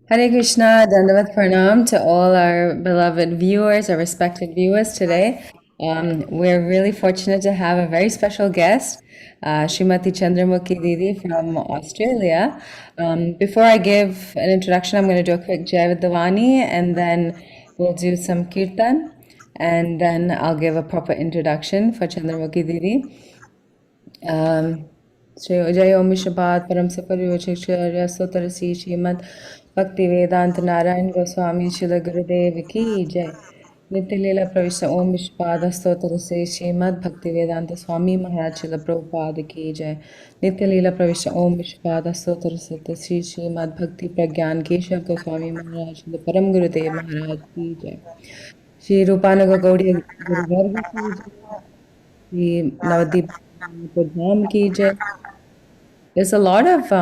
Hare Krishna, Dandavat Pranam to all our beloved viewers, our respected viewers today. We're really fortunate to have a very special guest, Srimati Chandramukhi Didi from Australia. Before I give an introduction, I'm going to do a quick Jai Vidavani and then we'll do some kirtan and then I'll give a proper introduction for Chandramukhi Didi. Shri जय ओम शबाद परम सफल सोतरसी श्रीमद भक्ति वेदांत नारायण गोस्वामी शिल गुरुदेव की जय नित्य लीला प्रविष्ट ओम विश्वपाद स्तोत्र से श्रीमद भक्ति वेदांत स्वामी महाराज शिल प्रभुपाद की जय नित्य लीला प्रविष्ट ओम विश्वपाद स्तोत्र से श्री श्रीमद भक्ति प्रज्ञान केशव गोस्वामी महाराज शिल परम गुरुदेव महाराज की जय श्री रूपानुग गौड़ी गुरुवर्ग की जय श्री नवदीप धाम की जय. There's a lot of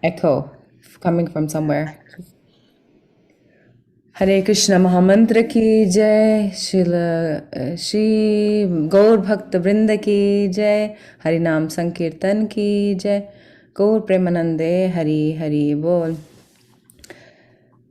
echo coming from somewhere. Hare Krishna Mahamantra ki jai, Shri Gaur Bhakt Vrinda ki jai, Harinam Sankirtan ki jai, Gaur Premanande Hari Hari Bol.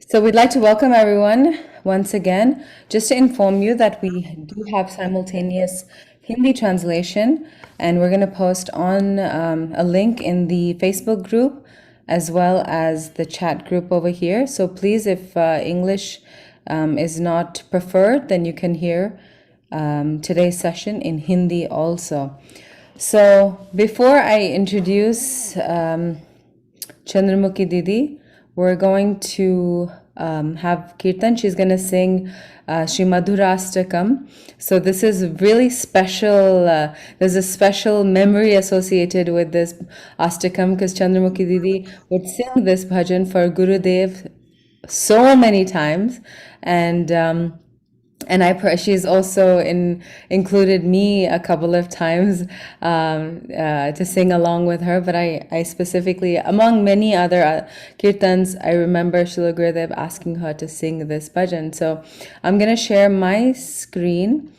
So we'd like to welcome everyone once again. Just to inform you that we do have simultaneous Hindi translation, and we're going to post on a link in the Facebook group as well as the chat group over here. So please, if English is not preferred, then you can hear today's session in Hindi also. So before I introduce Chandramukhi Didi, we're going to have Kirtan. She's going to sing Sri Madhurastakam. So this is really special. There's a special memory associated with this Astakam because Chandramukhi Didi would sing this bhajan for Gurudev so many times. And she's also included me a couple of times to sing along with her. But I specifically, among many other kirtans, I remember Srila Gurudev asking her to sing this bhajan. So I'm going to share my screen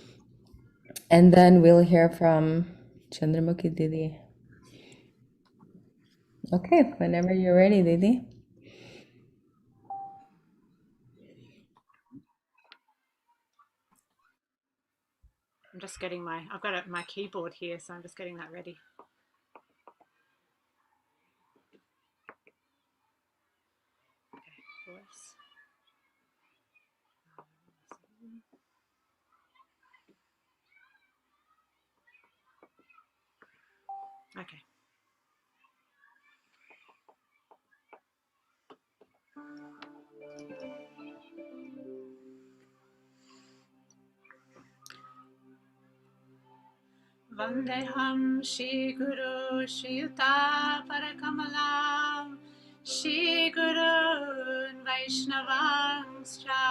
and then we'll hear from Chandramukhi Didi. Okay, whenever you're ready, Didi. I'm just getting I've got my keyboard here, so I'm just getting that ready. Okay, voice. Okay. Vandeham Shri Guru Shri Yuta Parakamalam Shri Guru Vaishnavangscha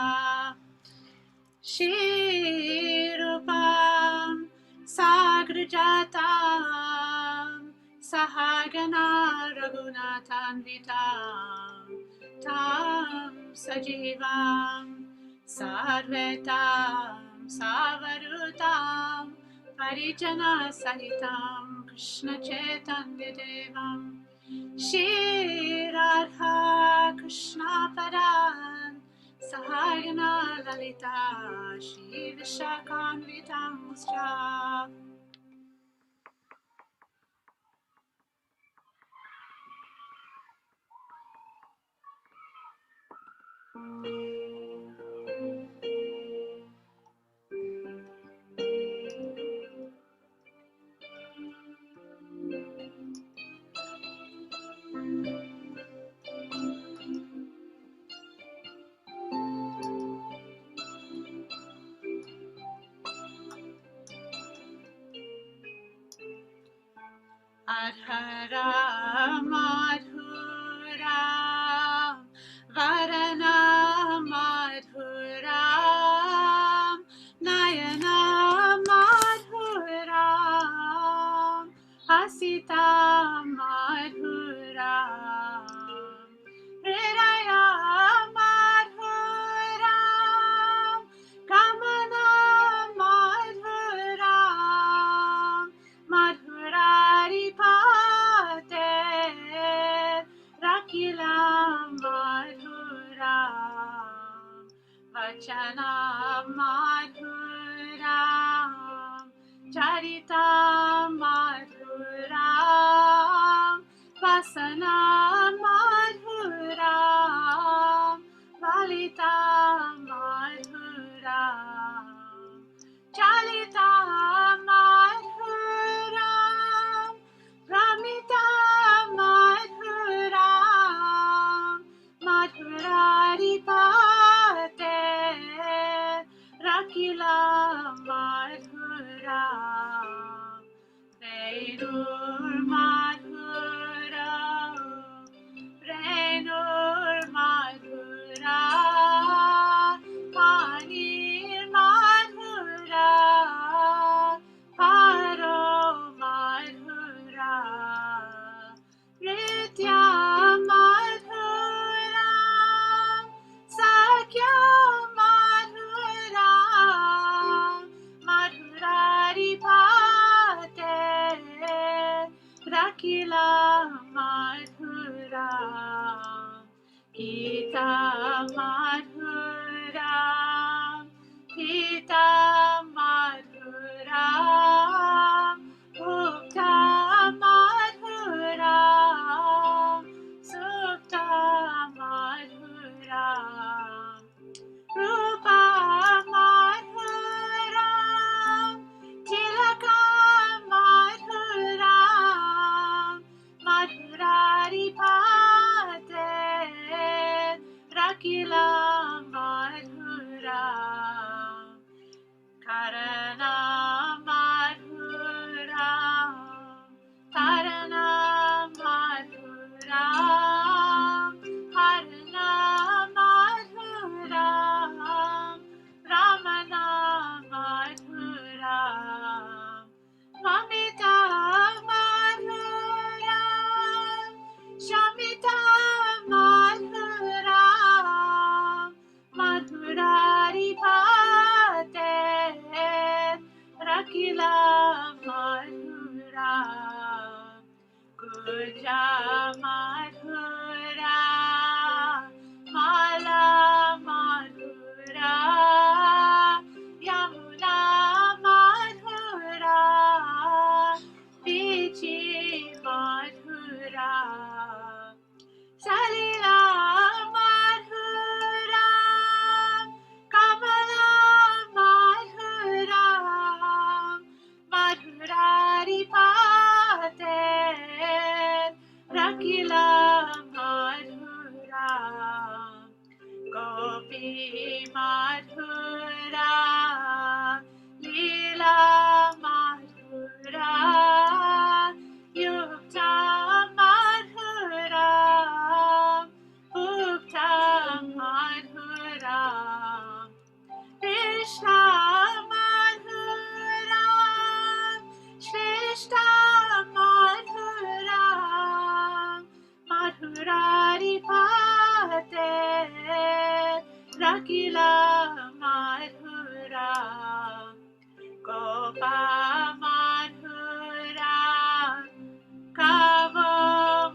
Shri Rupam Sagrajatam Sahagana Raghunathanvitam Tam Sajivam Sarvetam Savarutam Parijana Sahitam Krishna Chaitanya Devam Shri Radha Krishna Padan Sahagana Lalita Shri Vishakhanvitam Muscha. Adhara Madhura Varana Madhura Nayana Madhura Asita Madhura Hridaya Madhura Kamana Madhura Madhurari Pate vachana madhuram, charita madhuram, vasana madhuram, valita madhuram, chalita madhuram, pramita madhuram, madhuraripate, rakila madhuram, renur madhuram, renur madhuram, panir madhuram, paro madhuram, Nritya madhuram, sakya madhuram, madhuraripate, rakila madhuram, gita madhuram, gita madhuram, mukta madhuram, sukta madhuram, rupa madhuram, tilaka madhuram, madhuraripate, rakila madhuram, karana madhuram, karana madhuram, harana madhuram, ramana madhuram, mamita madhuram, shamita madhuram, madhuraripate, rakila madhuram, kuja madhuram, mala madhuram, yamuna madhuram, vichi madhuram, salila madhuram, kamala madhuram, madhuraripate, rakila madhuram, gopi madhuram, lila madhuram, yukta madhuram, bhukta madhuram, Krishna madhuram, Shrestha madhuram, madhuraripate, rakila madhuram, gopa madhuram, kava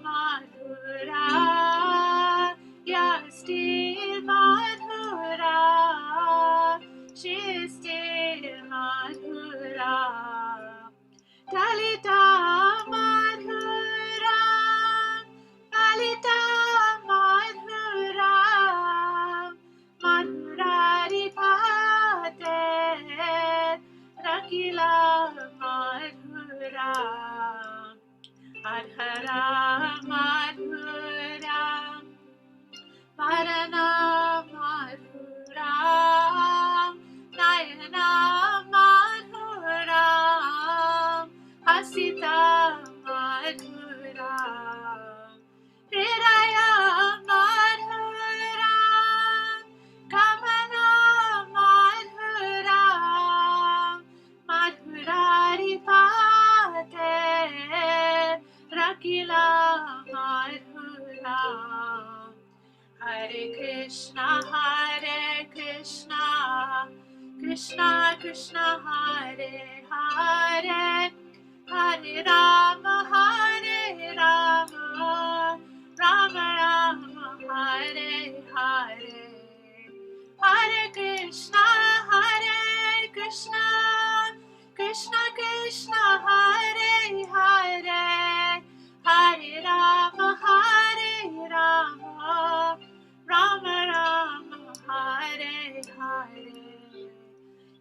madhuram, yasti madhuram, shisti madhuram, Talita madhuram, Talita madhuram, madhuraripate, rakila madhuram, adhara madhuram, parana madhuram, nayana madhuram, hasita madhuram, hridaya madhuram, kamana madhuram, madhuraripate, rakila madhuram, Hare Krishna, Krishna Krishna, Hare Hare, Hare Rama, Rama Rama, Hare Hare, Hare Krishna. Krishna, Hare Krishna, Krishna Krishna, Hare Hare, Hare Rama, Hare Rama, Rama Rama, Hare Hare.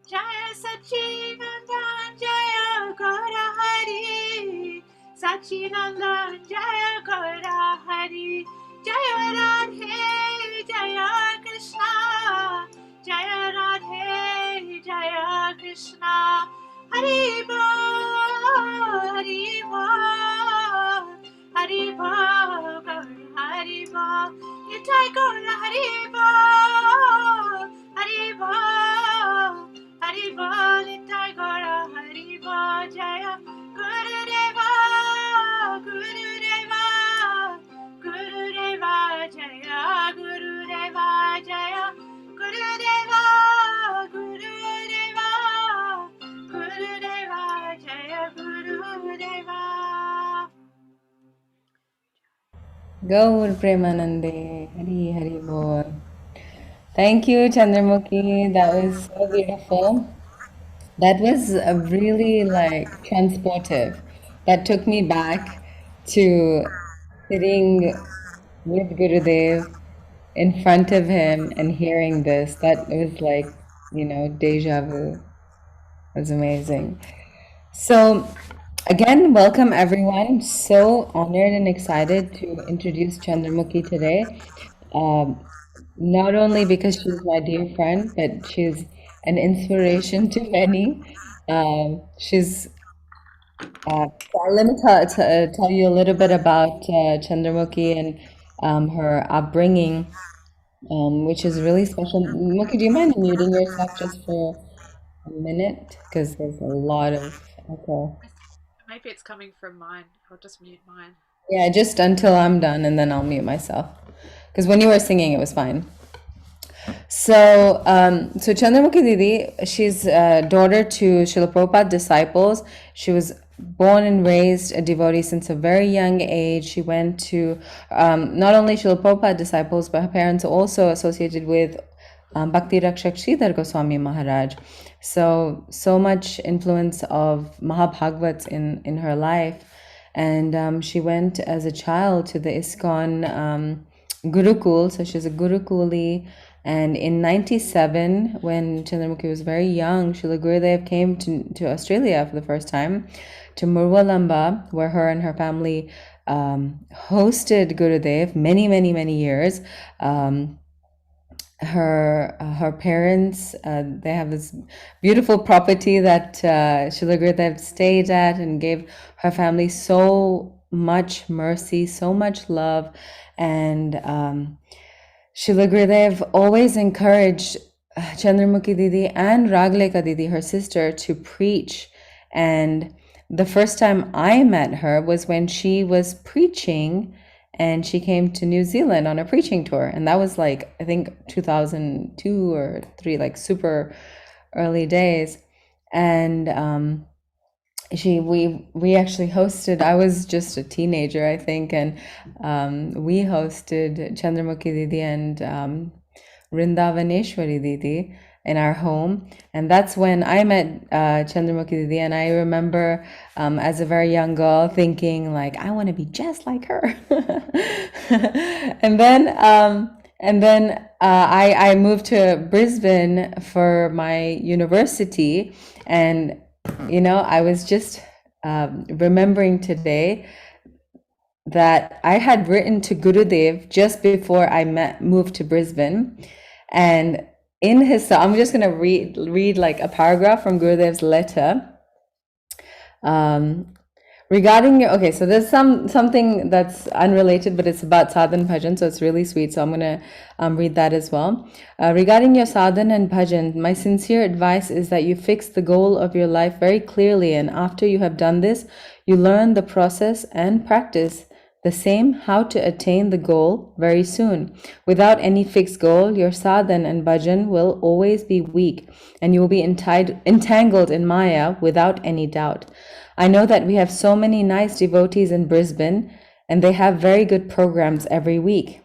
Jaya Sachinandan, Jaya Gaura Hari, Sachinandan, Jaya Gaura Hari, Jaya Radhe, Jaya Krishna, Jaya Radhe, Jaya Krishna, Hari Bol, Hari Bol, Hari Bol, Gaura Hari Bol, Nitai Gaura Hari Bol, Hari Bol, Hari Bol, Nitai Gaura Hari Bol, Jaya Gurudeva, Gurudeva, Gurudeva, Jaya Gurudeva, Jaya Gurudeva, Gurudeva, Gurudeva, Jaya Gurudeva. Gaur Premanande, Hari Hari Bol. Thank you, Chandramukhi. That was so beautiful. That was really like transportive. That took me back to sitting with Gurudev in front of him and hearing this. That was like, deja vu. It was amazing. So, again, welcome everyone. So honored and excited to introduce Chandramukhi today. Not only because she's my dear friend, but she's an inspiration to many. She's let me tell you a little bit about Chandramukhi and her upbringing, which is really special. Mukhi, do you mind muting yourself just for a minute? Because there's a lot of echo. Maybe it's coming from mine. I'll just mute mine. Yeah, just until I'm done, and then I'll mute myself. Because when you were singing, it was fine. So, so Chandramukhi Didi, she's a daughter to Srila Prabhupada disciples. She was born and raised a devotee since a very young age. She went to not only Srila Prabhupada disciples, but her parents are also associated with Bhakti Rakshak Sridhar Goswami Maharaj. So much influence of Mahabhagavats in her life. And she went as a child to the ISKCON Gurukul. So she's a Gurukuli. And in 97, when Chandramukhi was very young, Srila Gurudev came to Australia for the first time, to Murwillmba, where her and her family hosted Gurudev many years. Her parents, they have this beautiful property that Srila Gurudev stayed at and gave her family so much mercy, so much love. And Srila Gurudev always encouraged Chandramukhi Didi and Ragleka Didi, her sister, to preach. And the first time I met her was when she was preaching, and she came to New Zealand on a preaching tour. And that was like, I think 2002 or 3, like super early days. And we actually hosted, I was just a teenager, I think, and we hosted Chandramukhi Didi and Vrindavaneshwari Didi in our home. And that's when I met Chandramukhi Didi. And I remember as a very young girl thinking like, I want to be just like her. and then I moved to Brisbane for my university. And I was just remembering today that I had written to Gurudev just before I moved to Brisbane. And in his, so I'm just going to read like a paragraph from Gurudev's letter. Regarding your, okay, so there's something that's unrelated, but it's about sadhana and bhajan, so it's really sweet. So I'm going to read that as well. Regarding your sadhana and bhajan, my sincere advice is that you fix the goal of your life very clearly, and after you have done this, you learn the process and practice the same how to attain the goal very soon. Without any fixed goal, your sadhana and bhajan will always be weak, and you will be entangled in Maya without any doubt. I know that we have so many nice devotees in Brisbane, and they have very good programs every week,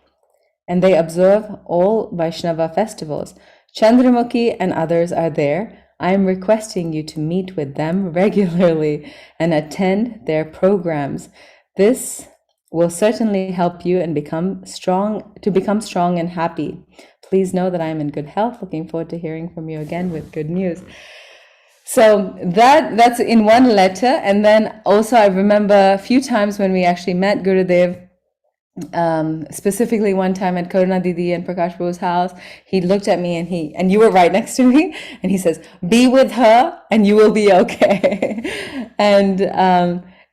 and they observe all Vaishnava festivals. Chandramukhi and others are there. I am requesting you to meet with them regularly and attend their programs. This will certainly help you and become strong and happy. Please know that I am in good health. Looking forward to hearing from you again with good news. So that's in one letter. And then also I remember a few times when we actually met Gurudev, specifically one time at Karuna Didi and Prakash Prabhu's house, he looked at me and you were right next to me, and he says, "Be with her and you will be okay."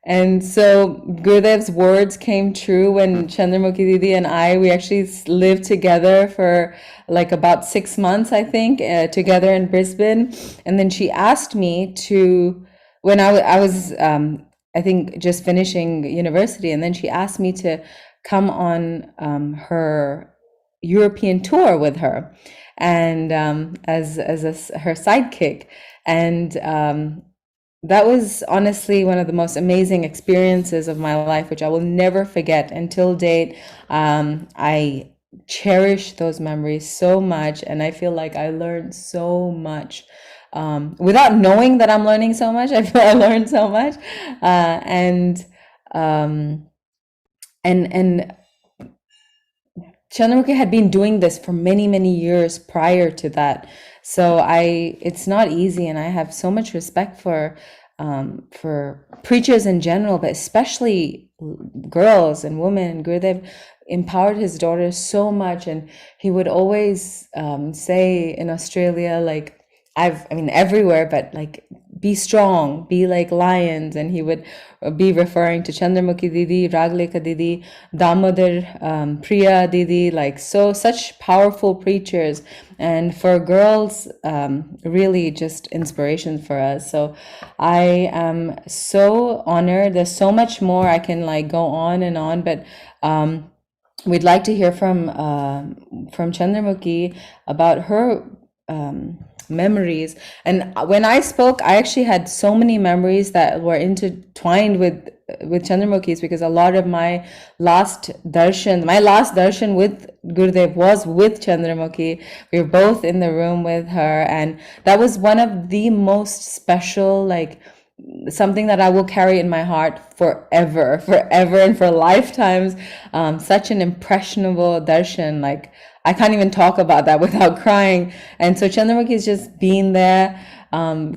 And so Gurudev's words came true when Chandramukhi Didi and we actually lived together for like about 6 months, I think, together in Brisbane. And then she asked me to, when I was, I think, just finishing university, and then she asked me to come on her European tour with her, and as her sidekick, and that was honestly one of the most amazing experiences of my life, which I will never forget until date. I cherish those memories so much, and I feel like I learned so much. Without knowing that I'm learning so much, I feel I learned so much, and Chandramukhi had been doing this for many, many years prior to that. So it's not easy, and I have so much respect for preachers in general, but especially girls and women. And Gurudev empowered his daughters so much, and he would always say in Australia, like, I mean everywhere, but like, be strong, be like lions. And he would be referring to Chandramukhi Didi, Ragleka Didi, Damodar, Priya Didi, like, such powerful preachers. And for girls, really just inspiration for us. So I am so honored. There's so much more I can like go on and on, but we'd like to hear from Chandramukhi about her memories. And when I spoke, I actually had so many memories that were intertwined with Chandramukhi's, because a lot of my last darshan with Gurudev was with Chandramukhi. We were both in the room with her, and that was one of the most special, like, something that I will carry in my heart forever, and for lifetimes. Such an impressionable darshan. Like, I can't even talk about that without crying. And so Chandramukhi has just been there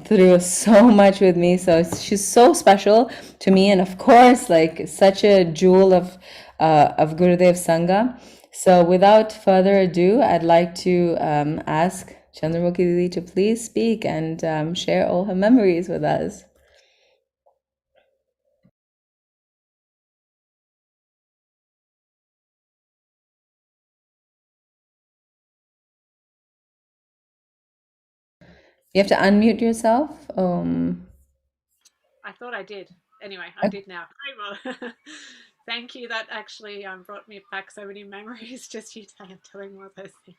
through so much with me. So she's so special to me, and of course, like, such a jewel of Gurudev Sangha. So without further ado, I'd like to ask Chandramukhi Didi to please speak and share all her memories with us. You have to unmute yourself. I thought I did. Anyway, I did now. Great, well, thank you. That actually brought me back so many memories. Just you telling all those things.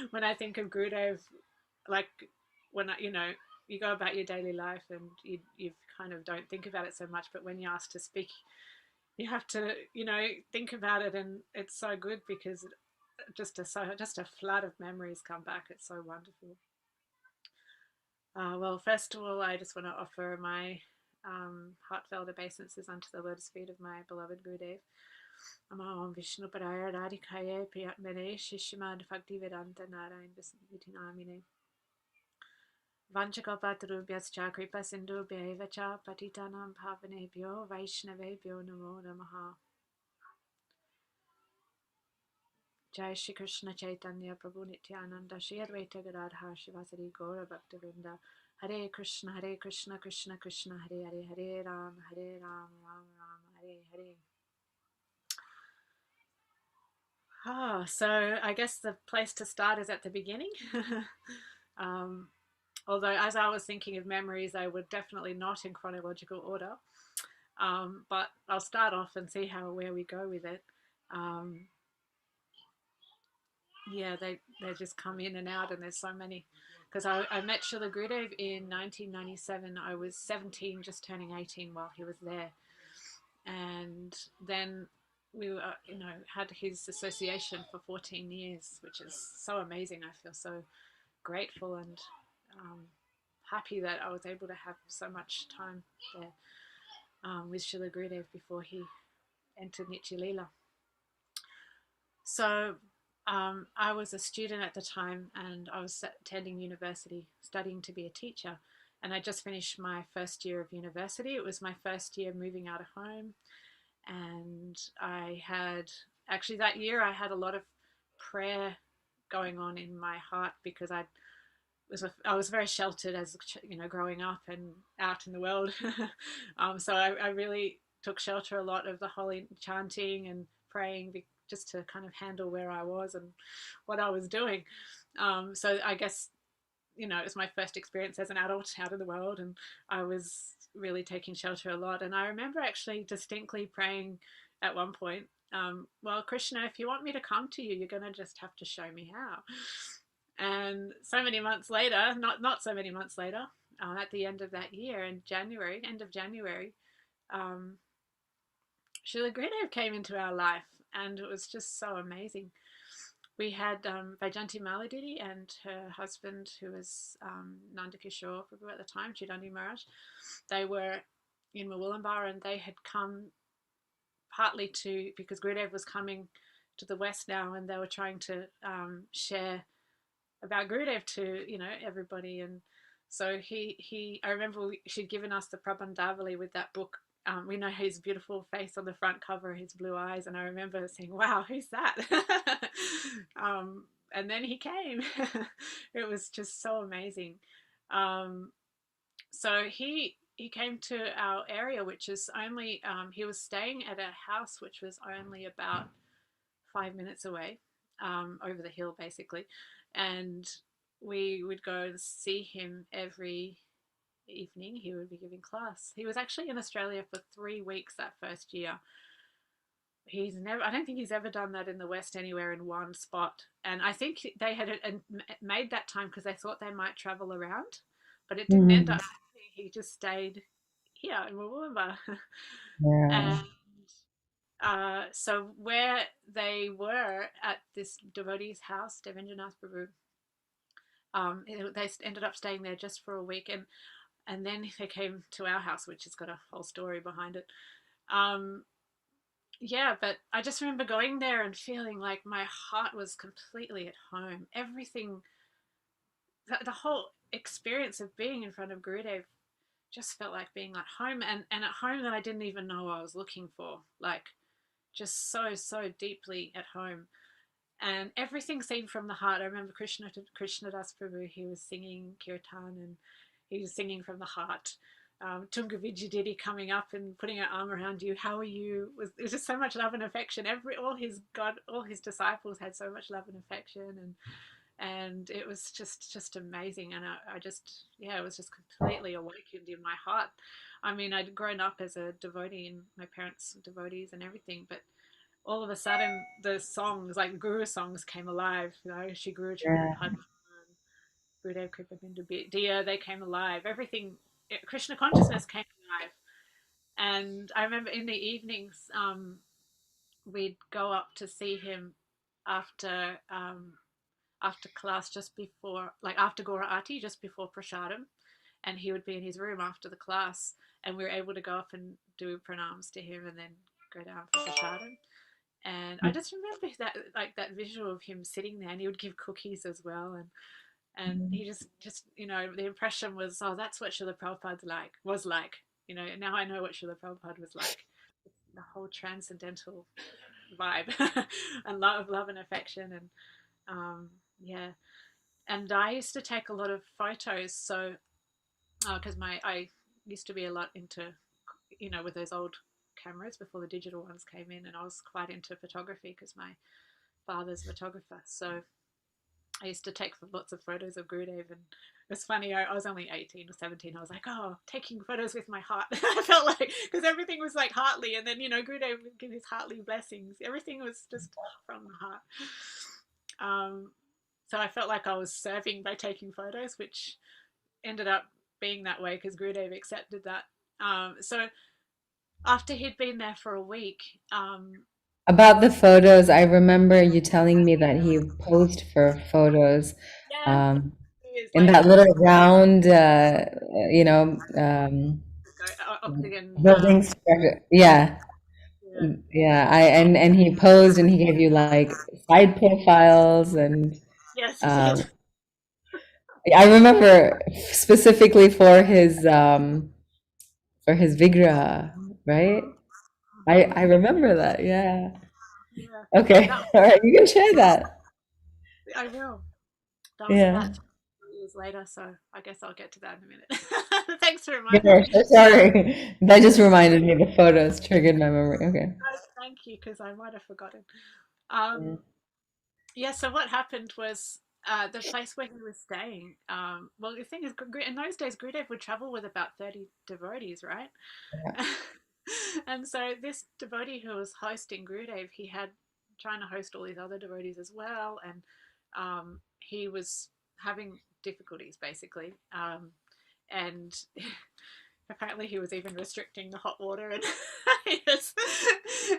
When I think of Gurudev, like, when you go about your daily life and you kind of don't think about it so much, but when you're asked to speak, you have to think about it, and it's so good because just a flood of memories come back. It's so wonderful. Well, first of all, I just want to offer my heartfelt obeisances unto the lotus feet of my beloved Gurudev. Om Vishnu Paraya Radhikaya Priyatmane Shishimad Bhakti Vedanta Narayan Vitinamine Vanchakalpatarubhyascha Kripa Sindhubhya Cha Patitanam Bhavanebhyo Vaishnavebhyo Namo Namaha. Jai Shri Krishna Chaitanya Prabhu Nityananda Shri Advaita Gadadhar Shivasari Gaura Bhaktavinda Hare Krishna Krishna Krishna Hare Hare Hare Ram Ram Ram Hare Hare. So I guess the place to start is at the beginning. Although as I was thinking of memories, they were definitely not in chronological order. But I'll start off and see where we go with it. Yeah, they just come in and out, and there's so many. Because I met Srila Gurudev in 1997. I was 17, just turning 18 while he was there, and then we were, had his association for 14 years, which is so amazing. I feel so grateful and happy that I was able to have so much time there with Srila Gurudev before he entered Nitya Leela. So I was a student at the time, and I was attending university, studying to be a teacher. And I just finished my first year of university. It was my first year moving out of home. And I had, actually that year, I had a lot of prayer going on in my heart because I was very sheltered as growing up and out in the world. So I really took shelter a lot of the holy chanting and praying just to kind of handle where I was and what I was doing. So I guess it was my first experience as an adult out in the world, and I was really taking shelter a lot. And I remember actually distinctly praying at one point, well, Krishna, if you want me to come to you, you're going to just have to show me how. And so many months later, not so many months later, at the end of that year, in January, end of January, um, Srila Gurudev came into our life, and it was just so amazing. We had Vaijanti Maladidi and her husband, who was Nanda Kishore Prabhu at the time, Chidandi Maharaj. They were in Murwillumbah, and they had come partly because Gurudev was coming to the West now, and they were trying to share about Gurudev to everybody. And so I remember she'd given us the Prabandhavali with that book. We know his beautiful face on the front cover, his blue eyes, and I remember saying, wow, who's that? And then he came. It was just so amazing. So he came to our area, which is only he was staying at a house which was only about 5 minutes away, over the hill basically. And we would go and see him every evening. He would be giving class. He was actually in Australia for 3 weeks that first year. I don't think he's ever done that in the West anywhere in one spot. And I think they had made that time because they thought they might travel around, but it didn't end up. He just stayed here in Murwillumbah. Yeah. And so where they were at this devotee's house, Devendranath Prabhu, they ended up staying there just for a week, and then they came to our house, which has got a whole story behind it. Yeah, but I just remember going there and feeling like my heart was completely at home. Everything, the whole experience of being in front of Gurudev just felt like being at home, and at home that I didn't even know I was looking for. Like, just so deeply at home. And everything seemed from the heart. I remember Krishnadas Prabhu, he was singing kirtan, and he was singing from the heart. Tunga Didi coming up and putting her arm around you. How are you? It was just so much love and affection. All his disciples had so much love and affection, and it was just amazing. And it was just completely awakened in my heart. I mean, I'd grown up as a devotee, and my parents were devotees and everything, but all of a sudden the songs, like Guru songs, came alive. Shri Guru Charan Padma, Gurudev Kripa Bindu Dia, they came alive. Everything, Krishna consciousness came alive. And I remember in the evenings, we'd go up to see him after class, just before, like after Gora Ati, just before Prasadam, and he would be in his room after the class, and we were able to go up and do pranams to him and then go down for Prasadam. And I just remember that visual of him sitting there, and he would give cookies as well, and he just the impression was, oh, that's what Srila Prabhupada was like. Now I know what Srila Prabhupada was like. The whole transcendental vibe and love and affection, and yeah. And I used to take a lot of photos, so because I used to be a lot into with those old cameras before the digital ones came in, and I was quite into photography because my father's a photographer. So I used to take lots of photos of Gurudev, and it was funny. I was only 18 or 17. I was like, oh, taking photos with my heart. I felt like, because everything was like heartly, and then Gurudev would give his heartly blessings. Everything was just from the heart. So I felt like I was serving by taking photos, which ended up being that way because Gurudev accepted that. So after he'd been there for a week. About the photos, I remember you telling me that he posed for photos. Yeah. years in that later. little round, you know, Octagon. building structure. Yeah, Yeah. yeah. And he posed and he gave you like side profiles and Yes, he did. um, I remember specifically for his Vigraha, right? I remember that. Yeah. Yeah. Okay. That All right. You can share that. I will. That was Yeah. about 2 years later, so I guess I'll get to that in a minute. Thanks for reminding Yeah. me. So sorry. That just reminded me. The photos triggered my memory. Okay. Thank you, because I might have forgotten. Yeah. Yeah, so what happened was the place where he was staying. Well, the thing is, in those days, Gurudev would travel with about 30 devotees, right? And so this devotee who was hosting Gurudev, he had trying to host all these other devotees as well, and he was having difficulties basically. And apparently he was even restricting the hot water and yes.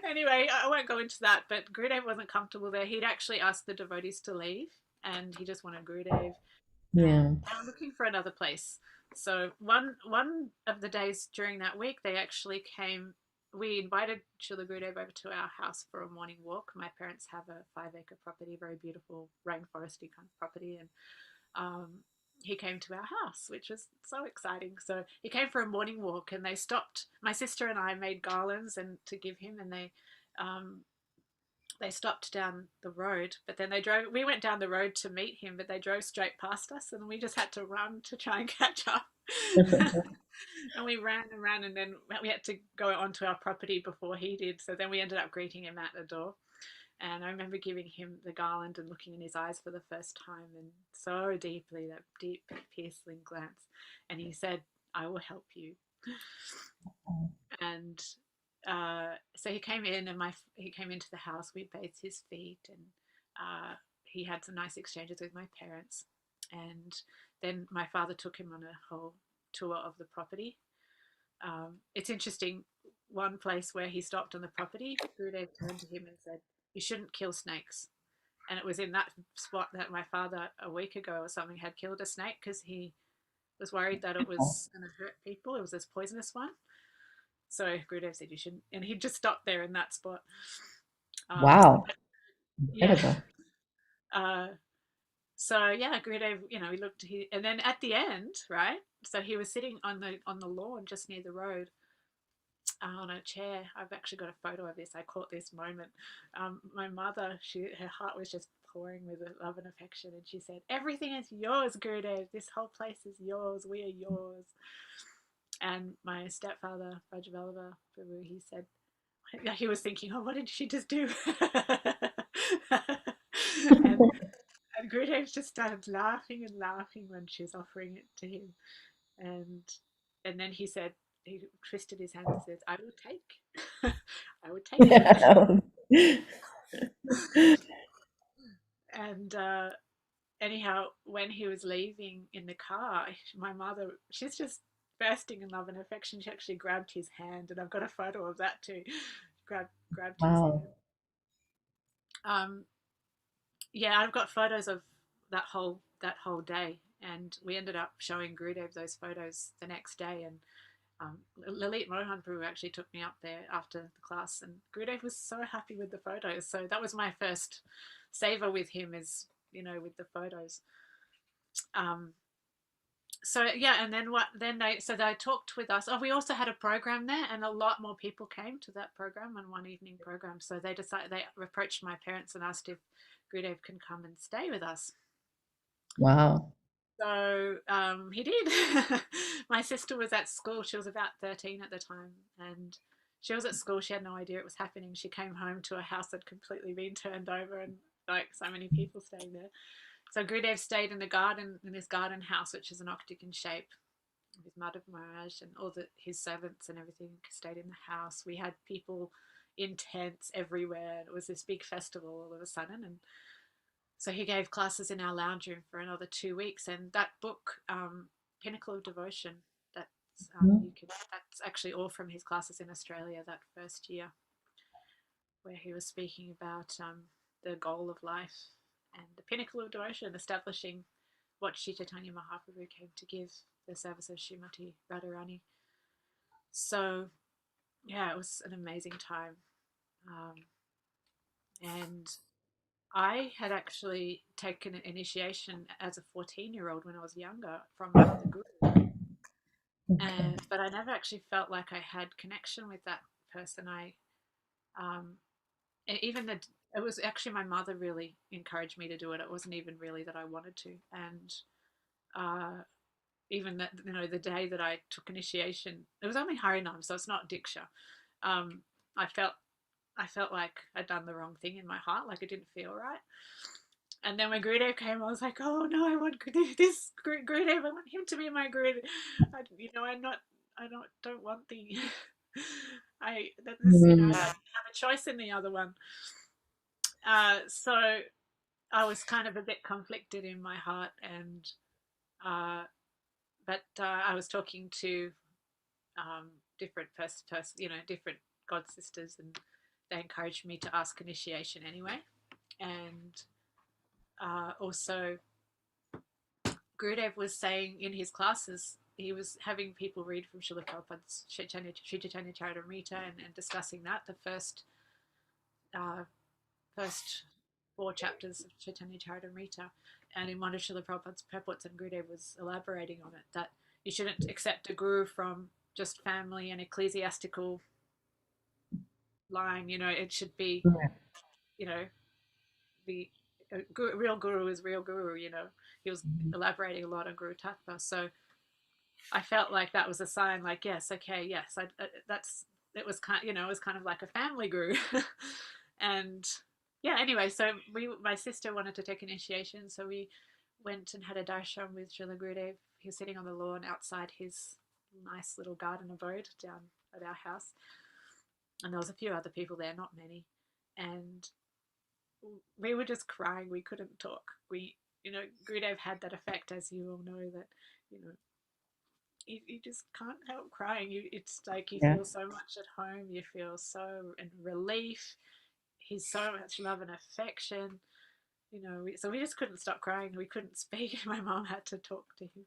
Anyway, I won't go into that, but Gurudev wasn't comfortable there. He'd actually asked the devotees to leave and he just wanted Gurudev, and Yeah. they were looking for another place. So one of the days during that week, they actually came. We invited Srila Gurudev over to our house for a morning walk. My parents have a 5 acre property, very beautiful rainforesty kind of property, and um, he came to our house, which was so exciting. So he came for a morning walk, and they stopped. My sister and I made garlands and to give him, and um, they stopped down the road, but then they drove. We went down the road to meet him, but they drove straight past us, and we just had to run to try and catch up. And we ran and ran, and then we had to go onto our property before he did. So then we ended up greeting him at the door. And I remember giving him the garland and looking in his eyes for the first time, and so deeply, that deep, piercing glance. And he said, "I will help you." And so he came in, and he came into the house. We bathed his feet, and he had some nice exchanges with my parents. And then my father took him on a whole tour of the property. It's interesting. One place where he stopped on the property, Gurudev turned to him and said, "You shouldn't kill snakes." And it was in that spot that my father, a week ago or something, had killed a snake because he was worried that it was going to hurt people. It was this poisonous one. So Gurudev said, "You shouldn't," and he just stopped there in that spot. Wow. Yeah. Incredible. Uh, so yeah, Gurudev, we looked, and then at the end, right? So he was sitting on the lawn just near the road, on a chair. I've actually got a photo of this. I caught this moment. My mother, her heart was just pouring with love and affection, and she said, "Everything is yours, Gurudev. This whole place is yours. We are yours." And my stepfather, Rajavallabha Prabhu, he said, he was thinking, "Oh, what did she just do?" and, and Gurudev just started laughing and laughing when she was offering it to him, and then he said, he twisted his hand and says, "I will take." I would take it. And anyhow, when he was leaving in the car, my mother, she's just bursting in love and affection. She actually grabbed his hand, and I've got a photo of that too. Grabbed his Wow. hand. Um, yeah, I've got photos of that whole day, and we ended up showing Gurudev those photos the next day. And Lalit Mohan Prabhu actually took me up there after the class, and Gurudev was so happy with the photos. So that was my first savor with him, is with the photos. Um, so yeah, and then they talked with us. Oh, we also had a program there, and a lot more people came to that program, on one evening program. So they approached my parents and asked if Gurudev can come and stay with us. Wow. So he did. My sister was at school. She was about 13 at the time, and she was at school. She had no idea it was happening. She came home to a house that had completely been turned over, and like so many people staying there. So Gurudev stayed in the garden, in this garden house, which is an octagon shape, with Madhav Maharaj and all his servants and everything stayed in the house. We had people in tents everywhere. It was this big festival all of a sudden, and so he gave classes in our lounge room for another 2 weeks. And that book, Pinnacle of Devotion, that's actually all from his classes in Australia that first year, where he was speaking about the goal of life and the pinnacle of devotion, establishing what Sri Chaitanya Mahaprabhu came to give the service of Srimati Radharani. So yeah, it was an amazing time. And I had actually taken an initiation as a 14-year-old when I was younger from the Guru, but I never actually felt like I had connection with that person. Um, even the it was actually my mother really encouraged me to do it. It wasn't even really that I wanted to, and even that, the day that I took initiation, it was only harinaam, so it's not diksha. Um, I felt like I'd done the wrong thing in my heart, like it didn't feel right. And then when Gurudev came, I was like, oh no, I want this Gurudev. I want him to be my Gurudev. I don't want the I didn't have a choice in the other one. So I was kind of a bit conflicted in my heart, and but I was talking to different different god sisters, and they encouraged me to ask initiation anyway. And also, Gurudev was saying in his classes, he was having people read from Srila Prabhupada's Sri Chaitanya Charitamrita, and discussing that, the uh, first 4 chapters of Chaitanya Charitamrita. And in one of Srila Prabhupada's purports, and Gurudev was elaborating on it, that you shouldn't accept a guru from just family and ecclesiastical line. It should be, you know, the real guru is real guru. He was elaborating a lot on Guru Tattva. So I felt like that was a sign, like, yes, okay, yes, that's it was it was kind of like a family guru. And yeah, anyway, so my sister wanted to take initiation, so we went and had a darshan with Srila Gurudev. He was sitting on the lawn outside his nice little garden abode down at our house, and there was a few other people there, not many, and we were just crying. We couldn't talk. Gurudev had that effect, as you all know, that you know you just can't help crying. It's like you feel so much at home. You feel so in relief. He's so much love and affection. So we just couldn't stop crying. We couldn't speak. My mom had to talk to him.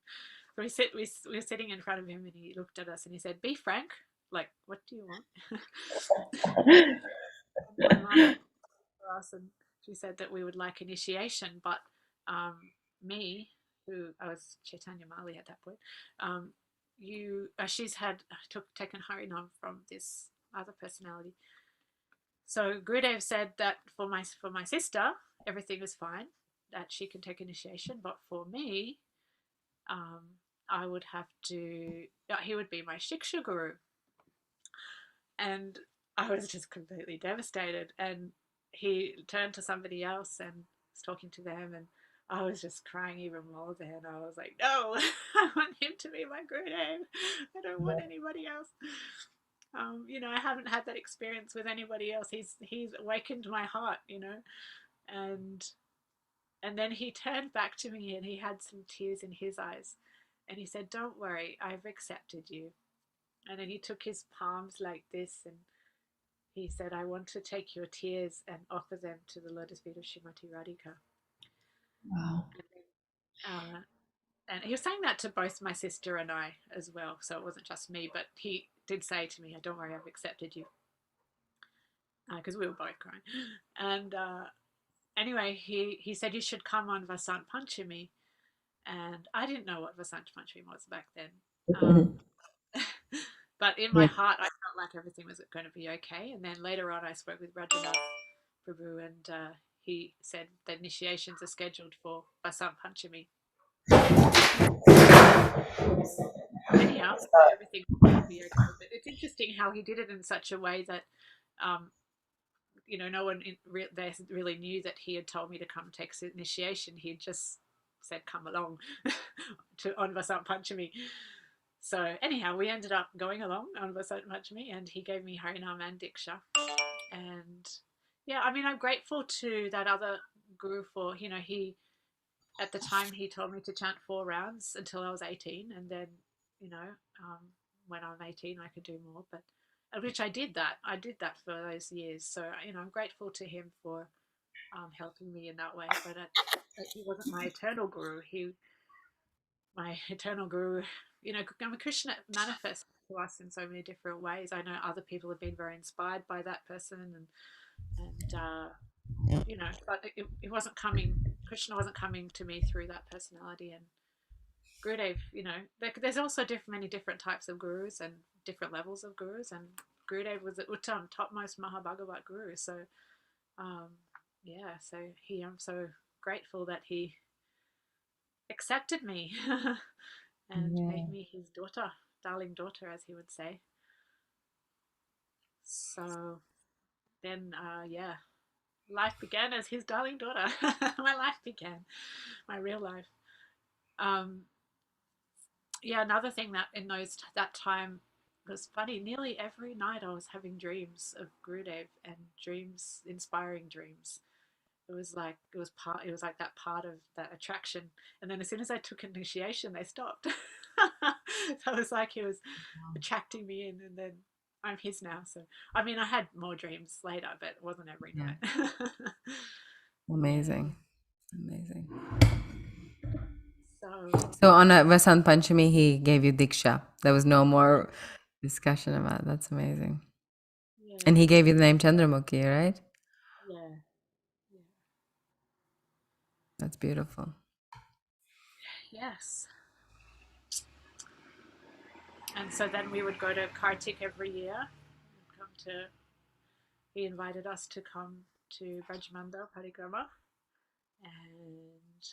So we were sitting in front of him, and he looked at us and he said, "Be frank. Like, what do you want?" My mom asked us, and she said that we would like initiation, but um, me, who I was Chaitanya Mali at that point, she's had taken Harinam from this other personality. So Gurudev said that for my sister, everything was fine, that she can take initiation, but for me, I would have to. He would be my Shiksha Guru, and I was just completely devastated. And he turned to somebody else and was talking to them, and I was just crying even more then. I was like, no, I want him to be my Gurudev. I don't want anybody else. I haven't had that experience with anybody else. He's awakened my heart, and then he turned back to me and he had some tears in his eyes, and he said, "Don't worry, I've accepted you." And then he took his palms like this, and he said, "I want to take your tears and offer them to the lotus feet of Srimati Radhika." Wow. And he was saying that to both my sister and I as well, so it wasn't just me, but he did say to me, "Don't worry, I've accepted you," because we were both crying. And anyway, he said, "You should come on Vasant Panchami," and I didn't know what Vasant Panchami was back then. But in my heart, I felt like everything was going to be okay. And then later on, I spoke with Rajanath Prabhu, and he said the initiations are scheduled for Vasant Panchami. Anyhow, everything will be okay. But it's interesting how he did it in such a way that, no one really knew that he had told me to come take initiation. He just said, "Come along," on Vasant Panchami. So anyhow, we ended up going along on Vasant Panchami, and he gave me Harinam and Diksha. And yeah, I mean, I'm grateful to that other guru for, he, at the time, he told me to chant 4 rounds until I was 18. And then, when I'm 18, I could do more. But which I did that. I did that for those years. So, I'm grateful to him for helping me in that way. But he wasn't my eternal guru. my eternal guru. You know, I mean, Krishna manifests to us in so many different ways. I know other people have been very inspired by that person, and you know, but it wasn't coming. Krishna wasn't coming to me through that personality. And Gurudev, you know, there's also many different types of gurus and different levels of gurus, and Gurudev was the Uttam, topmost Mahabhagavat guru. So, um, yeah, so I'm so grateful that he accepted me and Yeah. made me his daughter, darling daughter, as he would say. So then, yeah, life began as his darling daughter. My life began, my real life. Um, yeah, another thing that in that time was funny. Nearly every night I was having dreams of Gurudev, and dreams, inspiring dreams. It was like that part of that attraction. And then as soon as I took initiation, they stopped. So it was like he was attracting me in, and then I'm his now. So I mean, I had more dreams later, but it wasn't every Yeah. night. Yeah. Amazing. Amazing. So So on a Vasant Panchami, he gave you diksha. There was no more discussion about it. That's amazing. And yeah, he gave you the name Chandramukhi, right? yeah, yeah. That's beautiful. Yes. And so then we would go to Kartik every year. Come to He invited us to come to Brajmanda Parikrama, and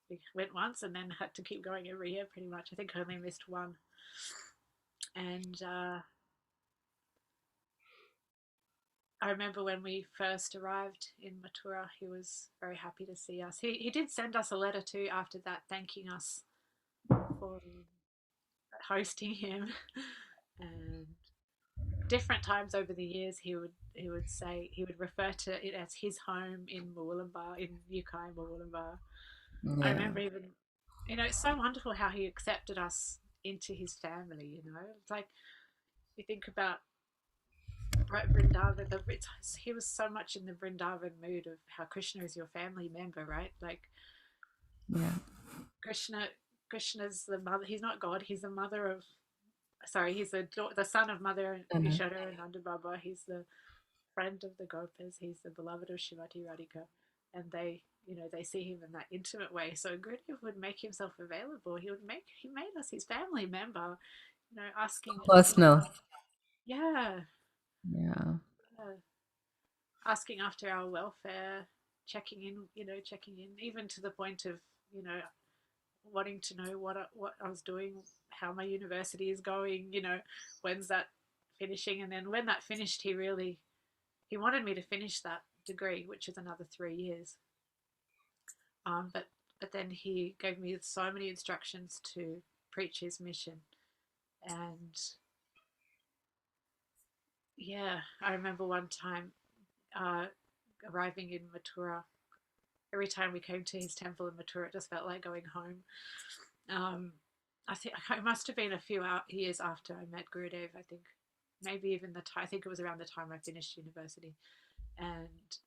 we went once and then had to keep going every year pretty much. I think I only missed one. And I remember when we first arrived in Mathura, he was very happy to see us. He did send us a letter too after that, thanking us for hosting him. And different times over the years, he would refer to it as his home in Murwillumbah, in Yukai Murwillumbah. I Yeah. remember even, you know, it's so wonderful how he accepted us into his family. You know, it's like you think about Vrindavan. He was so much in the Vrindavan mood of how Krishna is your family member, right? Like Yeah. Krishna, Krishna's the mother. He's not God. He's the mother of. Sorry, he's the son of Mother Uh-huh. Yashoda and Nanda Baba. He's the friend of the Gopas. He's the beloved of Srimati Radhika, and they, you know, they see him in that intimate way. So Gurudev would make himself available. He made us his family member, you know, asking Personal. after, yeah, Yeah. yeah, asking after our welfare, checking in, you know, checking in, even to the point of, you know, wanting to know what I was doing, how my university is going, you know, when's that finishing, and then when that finished, he wanted me to finish that degree, which is another 3 years. But then he gave me so many instructions to preach his mission, and yeah, I remember one time uh, arriving in Mathura. Every time we came to his temple in Mathura, it just felt like going home. Um, I think it must have been a few years after I met Gurudev. I think maybe even I think it was around the time I finished university, and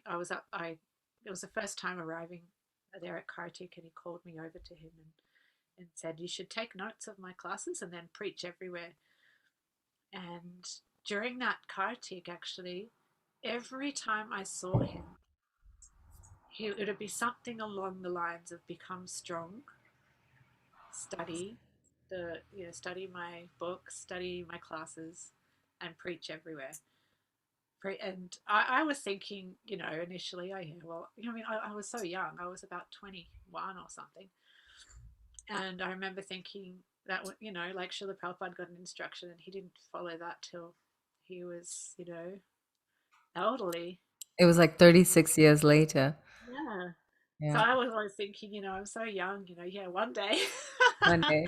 I was up. It was the first time arriving there at Kartik, and he called me over to him and said, "You should take notes of my classes and then preach everywhere." And during that Kartik, actually, every time I saw him, it would be something along the lines of become strong, study study my books, study my classes, and preach everywhere. And I was thinking, you know, initially, well, you know, I mean, I was so young. I was about 21 or something. And I remember thinking that, you know, like Srila Prabhupada got an instruction and he didn't follow that till he was, you know, elderly. It was like 36 years later. Yeah. So Yeah. I was always thinking, you know, I'm so young, you know, yeah, one day. One day.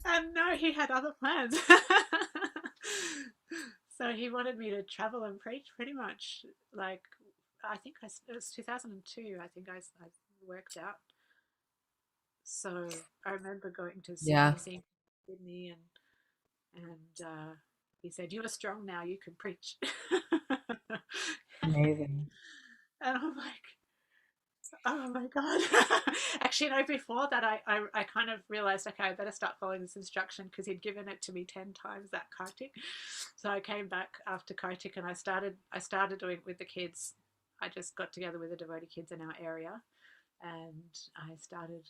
And no, he had other plans. So he wanted me to travel and preach pretty much like it was 2002. I think I worked out. So I remember going to Yeah. Sydney, seeing Sydney, and he said, "You are strong now. You can preach." Amazing. And I'm like, Oh my God. Actually, no, before that, I kind of realized, okay, I better start following this instruction because he'd given it to me 10 times that Kartik. So I came back after Kartik and I started doing it with the kids. I just got together with the devotee kids in our area and I started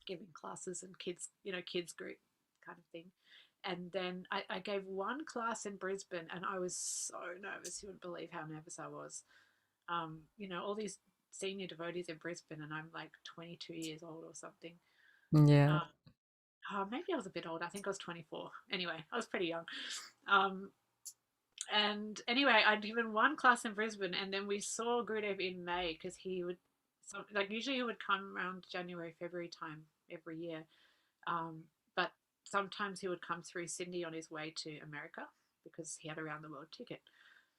giving classes and kids, kids group kind of thing. And then I gave one class in Brisbane and I was so nervous. You wouldn't believe how nervous I was. All these senior devotees in Brisbane, and I'm like 22 years old or something. Yeah. Um, Maybe I was a bit old. I think I was 24. Anyway, I was pretty young. Um, and anyway, I'd given one class in Brisbane, and then we saw Gurudev in May because he would, usually he would come around January, February time every year. But sometimes he would come through Sydney on his way to America because he had a round the world ticket.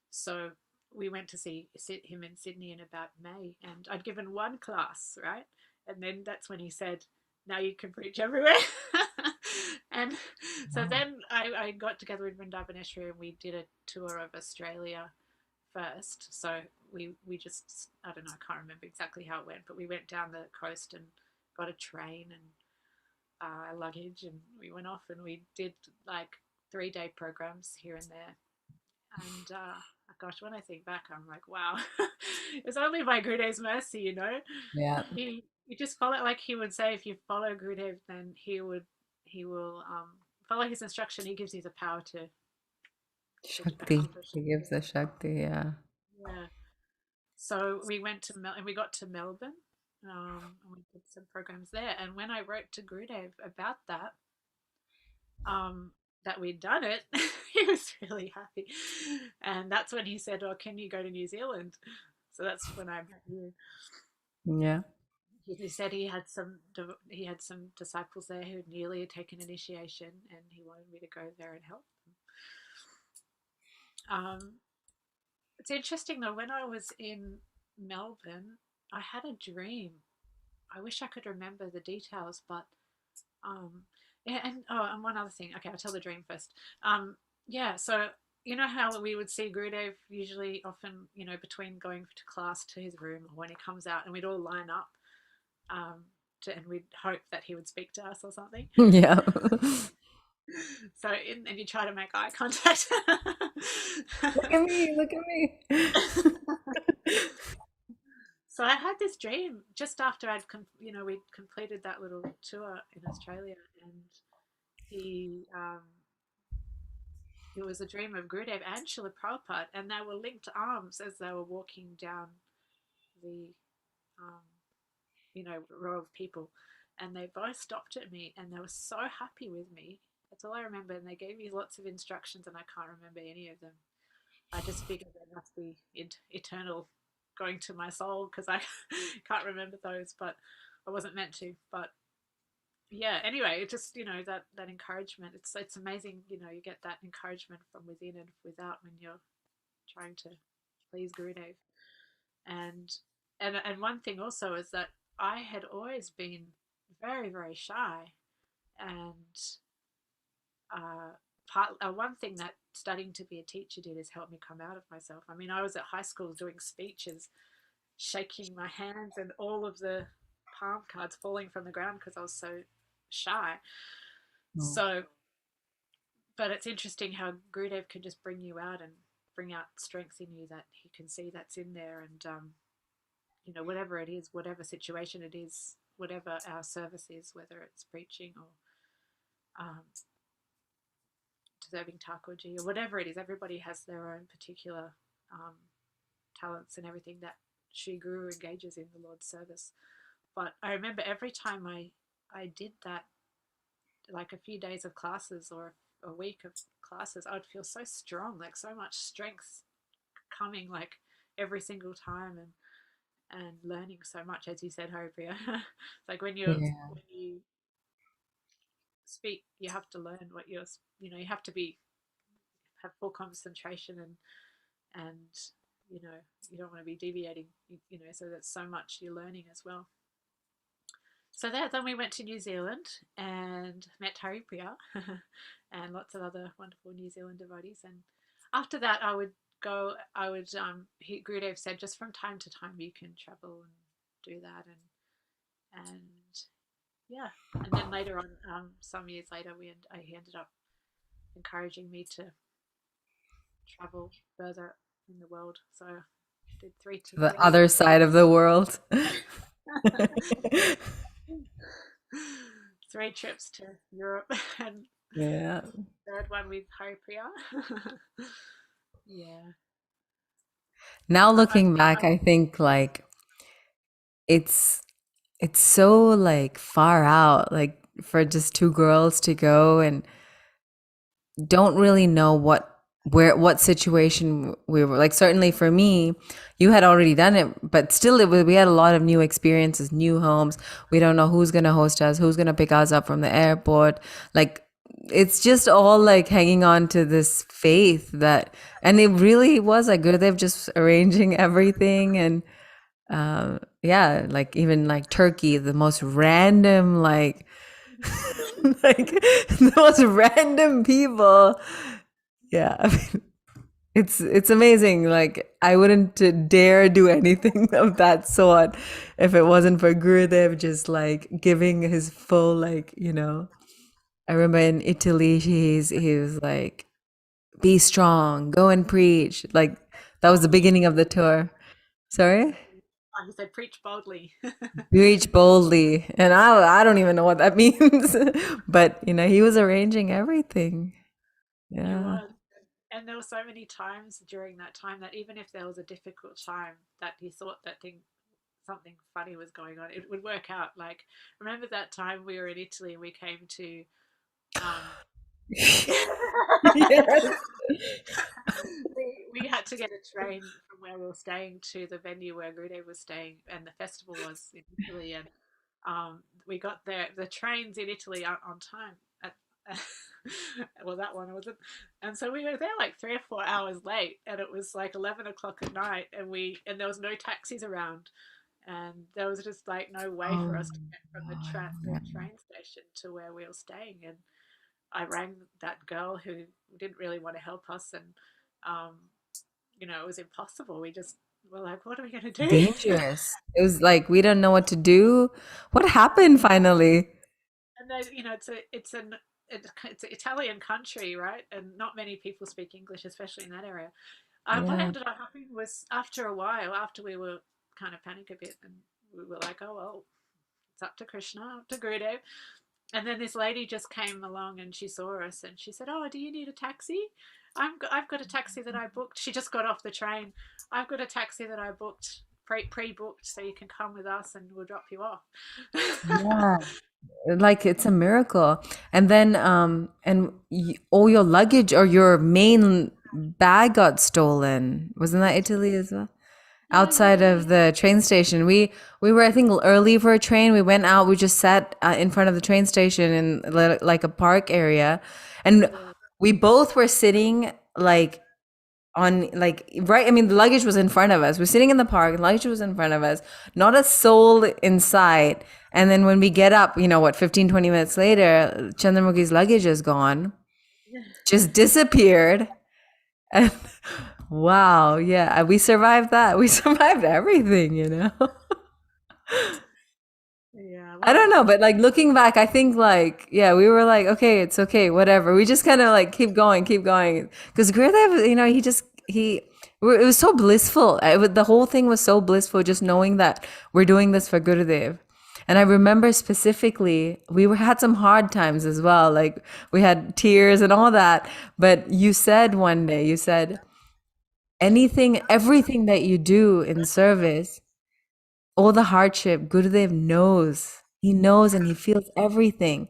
So we went to see him in Sydney in about May, and I'd given one class, right? And then that's when he said, "Now you can preach everywhere." And so Wow. then I got together with Vrindavan and we did a tour of Australia first. So we just, I don't know, I can't remember exactly how it went, but we went down the coast and got a train and luggage, and we went off and we did like 3-day programs here and there. And gosh, when I think back, I'm like, wow, it's only by Gurudev's mercy. Yeah. You just follow, like he would say, if you follow Gurudev, then he will follow his instruction. He gives you the power to Shakti. accomplish He gives anything. the Shakti, yeah. Yeah. So we went to and we got to Melbourne, and we did some programs there. And when I wrote to Gurudev about um, that we'd done it, he was really happy. And that's when he said, "Oh, can you go to New Zealand?" So that's when I met you. Yeah. He said he had some disciples there who nearly had taken initiation, and he wanted me to go there and help them. It's interesting though. When I was in Melbourne, I had a dream. I wish I could remember the details, but yeah, and one other thing. Okay, I'll tell the dream first. Yeah, so how we would see Gurudev usually often, between going to class to his room or when he comes out, and we'd all line up, and we'd hope that he would speak to us or something. Yeah. So, and you try to make eye contact. Look at me, look at me. So I had this dream just after we'd completed that little tour in Australia, and he it was a dream of Gurudev and Srila Prabhupada, and they were linked arms as they were walking down the um, row of people, and they both stopped at me, and they were so happy with me. That's all I remember, and they gave me lots of instructions, and I can't remember any of them. I just figured they must be eternal, going to my soul because I can't remember those, but I wasn't meant to. But yeah, anyway, it just that encouragement. It's amazing. You get that encouragement from within and without when you're trying to please Gurudev. And and one thing also is that I had always been very very shy, and one thing that studying to be a teacher did is help me come out of myself. I mean, I was at high school doing speeches, shaking my hands, and all of the palm cards falling from the ground because I was so shy. Oh, So, but it's interesting how Gurudev can just bring you out and bring out strength in you that he can see that's in there, and whatever it is, whatever situation it is, whatever our service is, whether it's preaching or um, serving Thakurji or whatever it is, everybody has their own particular um, talents and everything that Sri Guru engages in the Lord's service. But I remember every time I did that, like a few days of classes or a week of classes, I would feel so strong, like so much strength coming, like every single time, and learning so much, as you said, Haripriya. It's like yeah. when you speak, you have to learn what you have to have full concentration, and you don't want to be deviating, so that's so much you're learning as well. So then we went to New Zealand and met Haripriya and lots of other wonderful New Zealand devotees. And after that, I would go. I would. Gurudev said just from time to time you can travel and do that, and yeah. And then later on, some years later, he ended up encouraging me to travel further in the world. So I did The three other side of the world. three trips to Europe and Yeah. third one with Hari Priya. Yeah. Now But looking back, I think like it's it's so like far out, like for just two girls to go and don't really know what situation we were like. Certainly for me, you had already done it, but still we had a lot of new experiences, new homes. We don't know who's going to host us, who's going to pick us up from the airport. Like it's just all like hanging on to this faith that, and it really was like Gurudev just arranging everything. And yeah, like even like Turkey, the most random like like the most random people. Yeah, I mean, it's amazing. Like I wouldn't dare do anything of that sort if it wasn't for Gurudev just like giving his full like, you know. I remember in Italy he was like, be strong, go and preach. Like that was the beginning of the tour. Sorry? he said, preach boldly. Preach boldly. And I don't even know what that means. But you know, he was arranging everything. He Yeah. was. And there were so many times during that time that even if there was a difficult time that he thought something funny was going on, it would work out. Like, remember that time we were in Italy and we came to um Yes. we had to get a train from where we were staying to the venue where Gurudev was staying, and the festival was in Italy. And we got there. The trains in Italy aren't on time. At, well, that one wasn't. And so we were there like 3 or 4 hours late, and it was like 11 o'clock at night, and there was no taxis around, and there was just like no way for Oh, us to get from the train station to where we were staying. And I rang that girl who didn't really want to help us, and um, it was impossible. We just were like, "What are we going to do?" dangerous. It was like we don't know what to do. What happened finally? And then it's an Italian country, right? And not many people speak English, especially in that area. What Yeah. ended up happening was after a while, after we were kind of panic a bit, and we were like, "Oh well, it's up to Krishna, up to Gurudev." And then this lady just came along and she saw us and she said, "Oh, do you need a taxi? I've got a taxi that I booked." She just got off the train. "I've got a taxi that I booked, pre-booked, so you can come with us and we'll drop you off." Yeah. Like it's a miracle. And then all your luggage or your main bag got stolen. Wasn't that Italy as well? Yeah, yeah, Outside of the train station. We were I think early for a train. We went out. We just sat in front of the train station in like a park area, and yeah. we both were sitting like on like right. I mean, the luggage was in front of us. We're sitting in the park, and luggage was in front of us. Not a soul in sight. And then when we get up, you know what, 15, 20 minutes later, Chandramukhi's luggage is gone, just disappeared. And wow, yeah, we survived that. We survived everything, you know? Yeah, I don't well, know, but like looking back, I think like, yeah, we were like, okay, it's okay, whatever. We just kind of like keep going, keep going. Because Gurudev, you know, it was so blissful. The whole thing was so blissful just knowing that we're doing this for Gurudev. And I remember specifically, had some hard times as well. Like we had tears and all that. But you said one day, you said, everything that you do in service, all the hardship, Gurudev knows. He knows and he feels everything.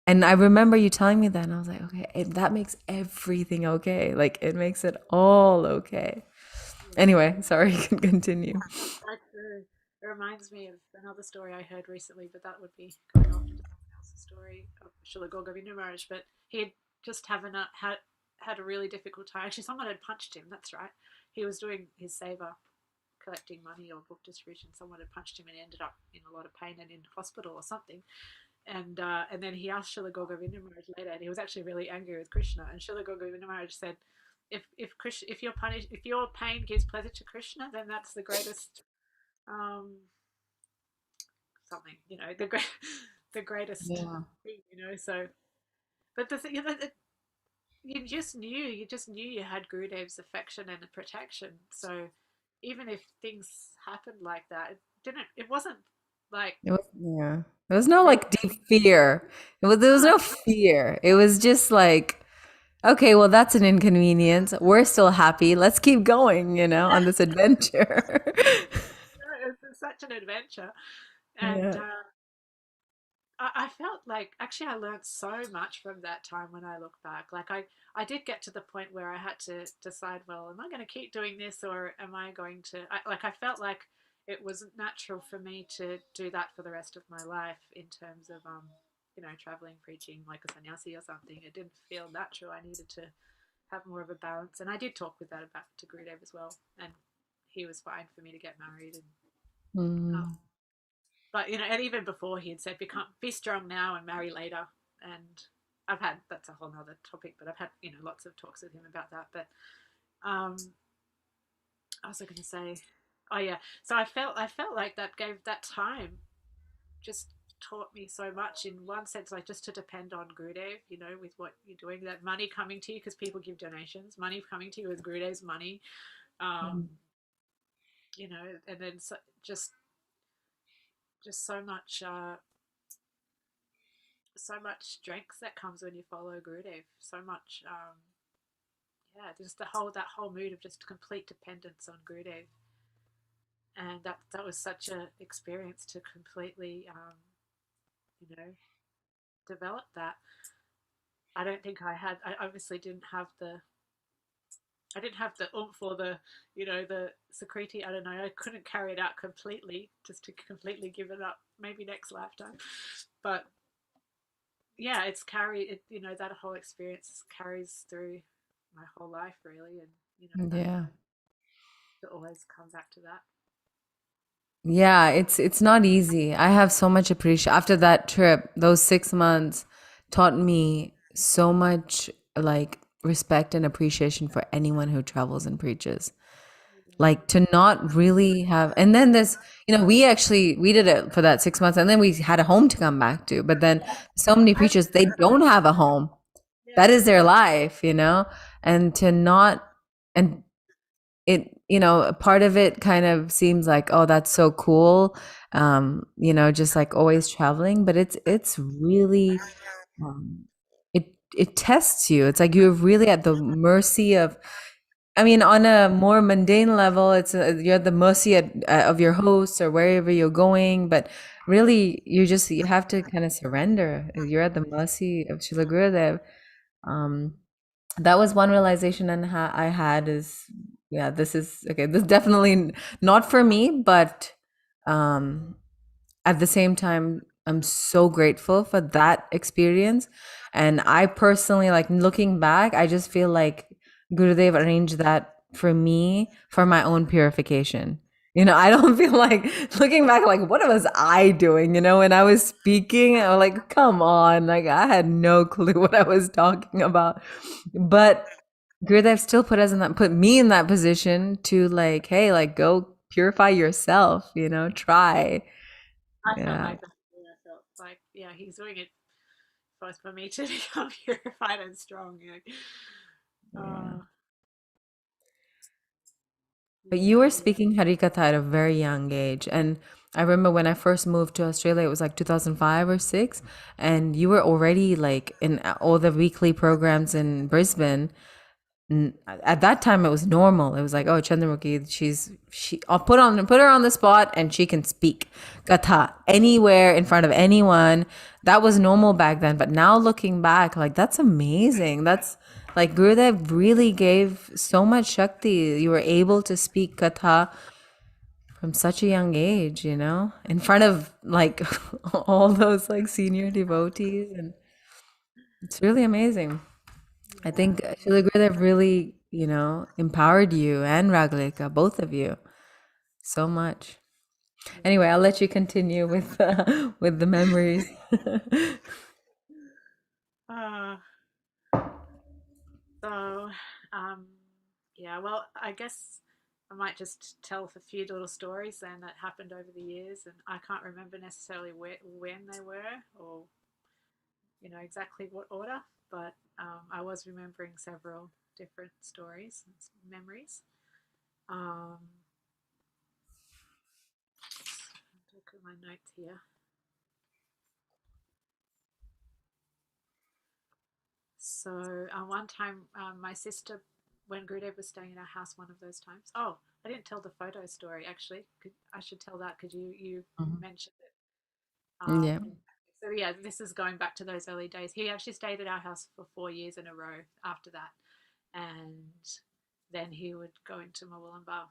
And I remember you telling me that, and I was like, okay, that makes everything okay. Like it makes it all okay. Anyway, sorry, you can continue. it reminds me of another story I heard recently, but that would be going off into someone else's story of Srila Gurudeva Maharaj. But he had just had a really difficult time. Actually, someone had punched him. That's right. He was doing his seva, collecting money or book distribution. Someone had punched him and he ended up in a lot of pain and in hospital or something. And then he asked Srila Gurudeva Maharaj later, and he was actually really angry with Krishna. And Srila Gurudeva Maharaj said, if you're punished, if your pain gives pleasure to Krishna, then that's the greatest something, the greatest Yeah. thing, So, but the thing, you just knew you had Gurudev's affection and protection. So even if things happened like that, it wasn't like It was, yeah. There was no real. like deep fear. There was No, no fear. It was just like, okay, well, that's an inconvenience. We're still happy. Let's keep going, on this adventure. it's such an adventure, and Yeah. I felt like actually I learned so much from that time when I look back. Like I did get to the point where I had to decide, well, am I going to keep doing this or am I going to? I felt like it wasn't natural for me to do that for the rest of my life in terms of traveling, preaching like a sannyasi or something. It didn't feel natural. I needed to have more of a balance, and I did talk with that about to Gurudev as well, and he was fine for me to get married and. Um, Mm. but and even before he had said, be strong now and marry later. And I've had that's a whole nother topic, but I've had lots of talks with him about that. But um, I was going to say, oh yeah. So I felt like that time just taught me so much in one sense, like just to depend on Gurudev, with what you're doing, that money coming to you because people give donations, money coming to you with Gurudev's money, um, and then just so much strength that comes when you follow Gurudev. So much, yeah, just that whole mood of just complete dependence on Gurudev, and that was such an experience to completely, you know, develop that. I don't think I had. I obviously didn't have the. I didn't have the oomph or the security. I don't know. I couldn't carry it out completely, just to completely give it up. Maybe next lifetime, but yeah, it's carried. That whole experience carries through my whole life, really, and that Yeah. to always come back to that. Yeah, it's not easy. I have so much appreciation after that trip. Those 6 months taught me so much like respect and appreciation for anyone who travels and preaches. Like to not really have, and then this, we did it for that 6 months, and then we had a home to come back to. But then so many I, preachers, they don't have a home. That yeah, is their life. And to not, and it, a part of it kind of seems like, oh, that's so cool, just like always traveling, but it's really, it tests you. It's like you're really at the mercy of, I mean, on a more mundane level, you're at the mercy of your host or wherever you're going, but really you have to kind of surrender. You're at the mercy of Srila Gurudev. um that was one realization I had is, yeah, this is okay. This is definitely not for me, but um, at the same time, I'm so grateful for that experience. And I personally, like looking back, I just feel like Gurudev arranged that for me for my own purification. I don't feel like looking back, like, what was I doing? When I was speaking, I was like, come on, like, I had no clue what I was talking about. But Gurudev still put me in that position to like, hey, like, go purify yourself, try. I felt Yeah. like that. I felt like, yeah, he's doing it for me to become purified and strong. Yeah. Uh, But you yeah, were speaking Harikatha at a very young age. And I remember when I first moved to Australia, it was like 2005 or 6. And you were already like in all the weekly programs in Brisbane. At that time, it was normal. It was like, oh, Chandramukhi, I'll put her on the spot and she can speak Katha anywhere in front of anyone. That was normal back then. But now looking back, like, that's amazing. That's like Gurudev really gave so much Shakti. You were able to speak Katha from such a young age, in front of like all those like senior devotees. And it's really amazing. I yeah, think Srila Gurudev really, empowered you and Raglika, both of you, so much. Anyway, yeah. I'll let you continue with with the memories. Uh, so, um, Yeah, well, I guess I might just tell a few little stories then that happened over the years, and I can't remember necessarily when they were, or exactly what order, but I was remembering several different stories and memories. Um, look at my notes here. So one time, my sister, when Gurudev was staying in our house, one of those times. Oh, I didn't tell the photo story actually. I should tell that because you Mhm. mentioned it. Yeah. So yeah, this is going back to those early days. He actually stayed at our house for 4 years in a row after that, and then he would go into Murwillumbah,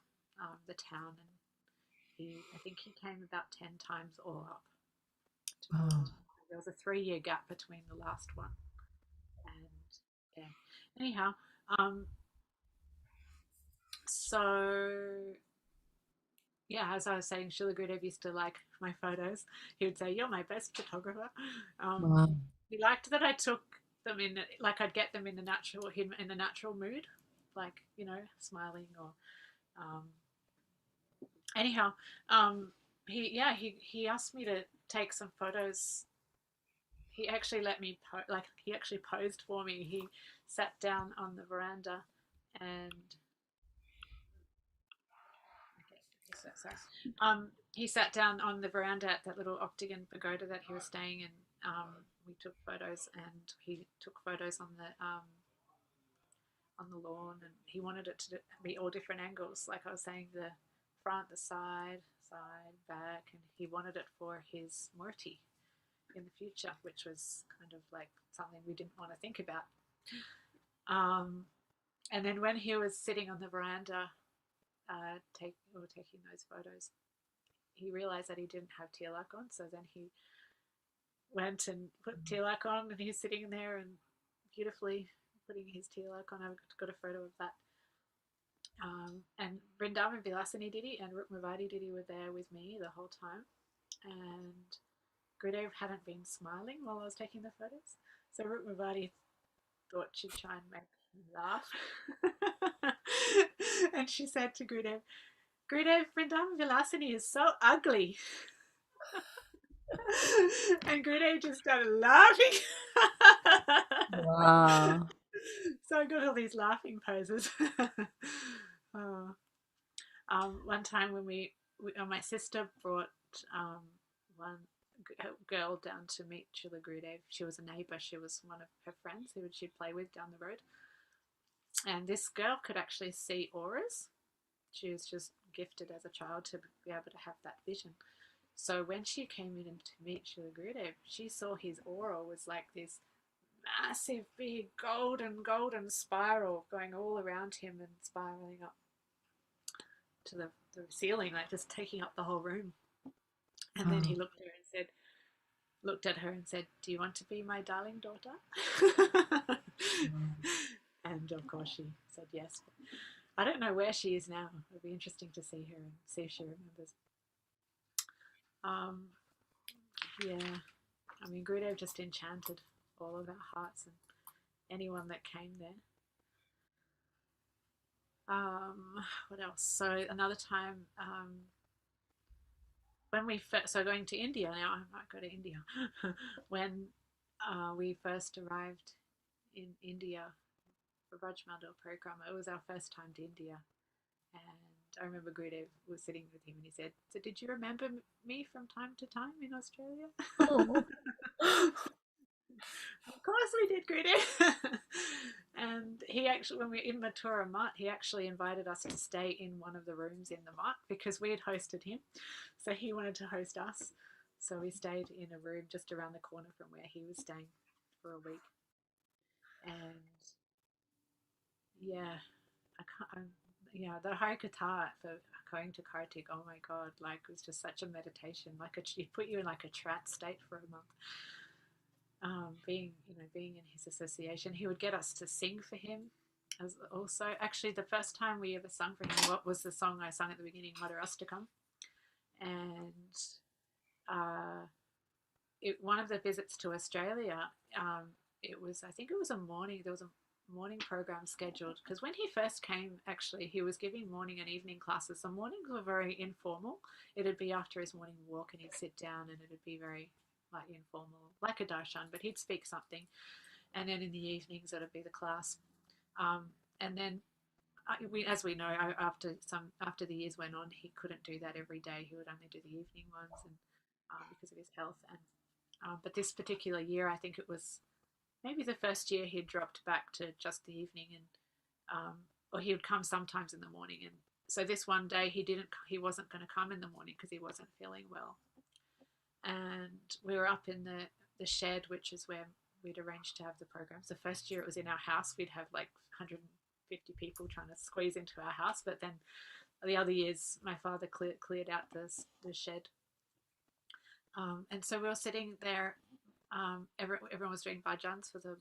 the town, and I think he came about 10 times all up to Wow. Murwillumbah. There was a 3 year gap between the last one, and yeah. Anyhow, um, so yeah, as I was saying, Srila Gurudev used to like my photos. He would say, "You're my best photographer." Um, Wow. he liked that I took them in, like I'd get them in him in the natural mood, like smiling or. Um, anyhow, um, he asked me to take some photos. He actually let me he actually posed for me. He sat down on the veranda and he sat down on the veranda at that little octagon pagoda that he was staying in. We took photos, and he took photos on the lawn, and he wanted it to be all different angles. Like I was saying, the front, the side, back, and he wanted it for his murti in the future, which was kind of like something we didn't want to think about. Um, and then when he was sitting on the veranda, taking those photos, he realized that he didn't have tilak on. So then he went and put tilak on, and he's sitting there and beautifully putting his tilak on. I've got a photo of that. And Vrindavan Vilasini Didi and Rukmavati Didi were there with me the whole time. And Gurudev hadn't been smiling while I was taking the photos. So Rukmavati thought she'd try and make him laugh. And she said to Gurudev, "Gurudev, Vrindavan Vilasini is so ugly." And Gurudev just started laughing. Wow. So I got all these laughing poses. Oh. One time when my sister brought one girl down to meet Srila Gurudev. She was a neighbor. She was one of her friends who she'd play with down the road. And this girl could actually see auras. She was just gifted as a child to be able to have that vision. So when she came in to meet Srila Gurudev, she saw his aura was like this massive, big golden spiral going all around him and spiraling up to the ceiling, like just taking up the whole room. And then he Wow. looked at her and said, "Do you want to be my darling daughter?" And of course she said yes. I don't know where she is now. It'll be interesting to see her and see if she remembers. Um, yeah, I mean, Gurudev just enchanted all of our hearts and anyone that came there. What else? So another time, when we first, so going to India now, I might go to India. When we first arrived in India for Rajmandal program, it was our first time to India. And I remember Gurudev was sitting with him and he said, "So did you remember me from time to time in Australia?" Oh. Of course we did, Gurudev. And he actually, when we were in Mathura Mutt, he actually invited us to stay in one of the rooms in the Mutt because we had hosted him. So he wanted to host us. So we stayed in a room just around the corner from where he was staying for a week. And yeah, I can't, yeah, the Harikata for going to Kartik, oh my God, like it was just such a meditation. Like it put you in like a trance state for a month. Being in his association, he would get us to sing for him. As also, actually, the first time we ever sung for him, what was the song I sung at the beginning, Madhurastakam, and uh, one of the visits to Australia, it was, I think it was a morning. There was morning program scheduled, because when he first came, actually, he was giving morning and evening classes. The mornings were very informal. It'd be after his morning walk, and he'd sit down, and it'd be very like informal, like a darshan, but he'd speak something. And then in the evenings, it'd be the class. And then, as we know, after the years went on, he couldn't do that every day. He would only do the evening ones, and because of his health. And but this particular year, I think it was maybe the first year he'd dropped back to just the evening, and or he would come sometimes in the morning. And so this one day he wasn't going to come in the morning because he wasn't feeling well. And we were up in the shed, which is where we'd arranged to have the programs. The first year it was in our house. We'd have like 150 people trying to squeeze into our house, but then the other years my father cleared out the shed. And so we were sitting there. Everyone was doing bhajans for the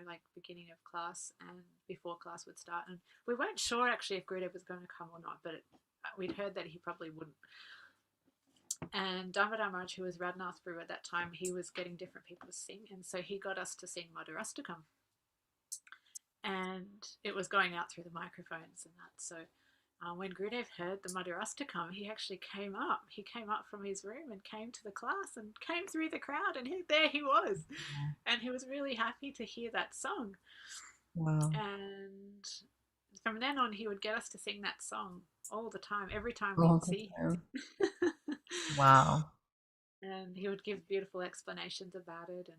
like beginning of class and before class would start, and we weren't sure actually if Gurudev was going to come or not, but we'd heard that he probably wouldn't. And Damodar Maharaj, who was Radhanath Prabhu at that time, he was getting different people to sing, and so he got us to sing Madhurastakam, and it was going out through the microphones and that. So when Gurudev heard the Madhurastakam, he actually came up. He came up from his room and came to the class and came through the crowd, and there he was. And he was really happy to hear that song. Wow. And from then on, he would get us to sing that song all the time, every time we'd see him. Wow. And he would give beautiful explanations about it. And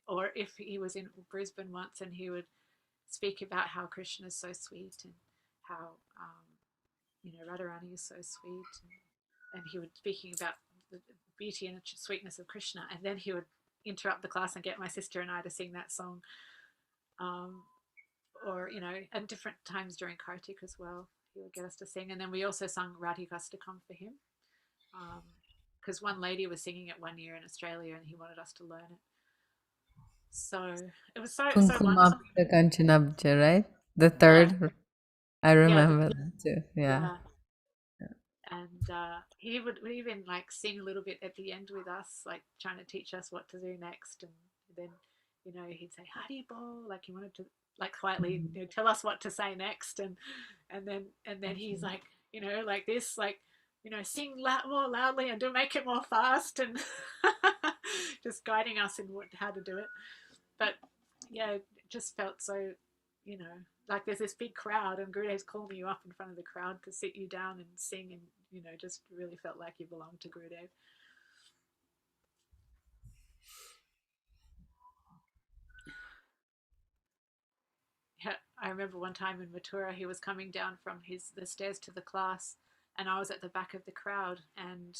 or if he was in Brisbane once, and he would speak about how Krishna is so sweet, and how Radharani is so sweet, and he would speaking about the beauty and sweetness of Krishna, and then he would interrupt the class and get my sister and I to sing that song, or at different times during Kartik as well, he would get us to sing. And then we also sung Radhikastakam for him, because one lady was singing it one year in Australia, and he wanted us to learn it. So it was so wonderful. Kanchanabja, right? The third. Yeah. I remember that too. Yeah. And he would even like sing a little bit at the end with us, like trying to teach us what to do next. And then he'd say Hari Bol, like he wanted to like quietly tell us what to say next. And then he's like like this, like sing more loudly and do make it more fast, and just guiding us in how to do it. But yeah, it just felt so like there's this big crowd, and Gurudev's calling you up in front of the crowd to sit you down and sing, and just really felt like you belonged to Gurudev. Yeah, I remember one time in Mathura, he was coming down from the stairs to the class, and I was at the back of the crowd, and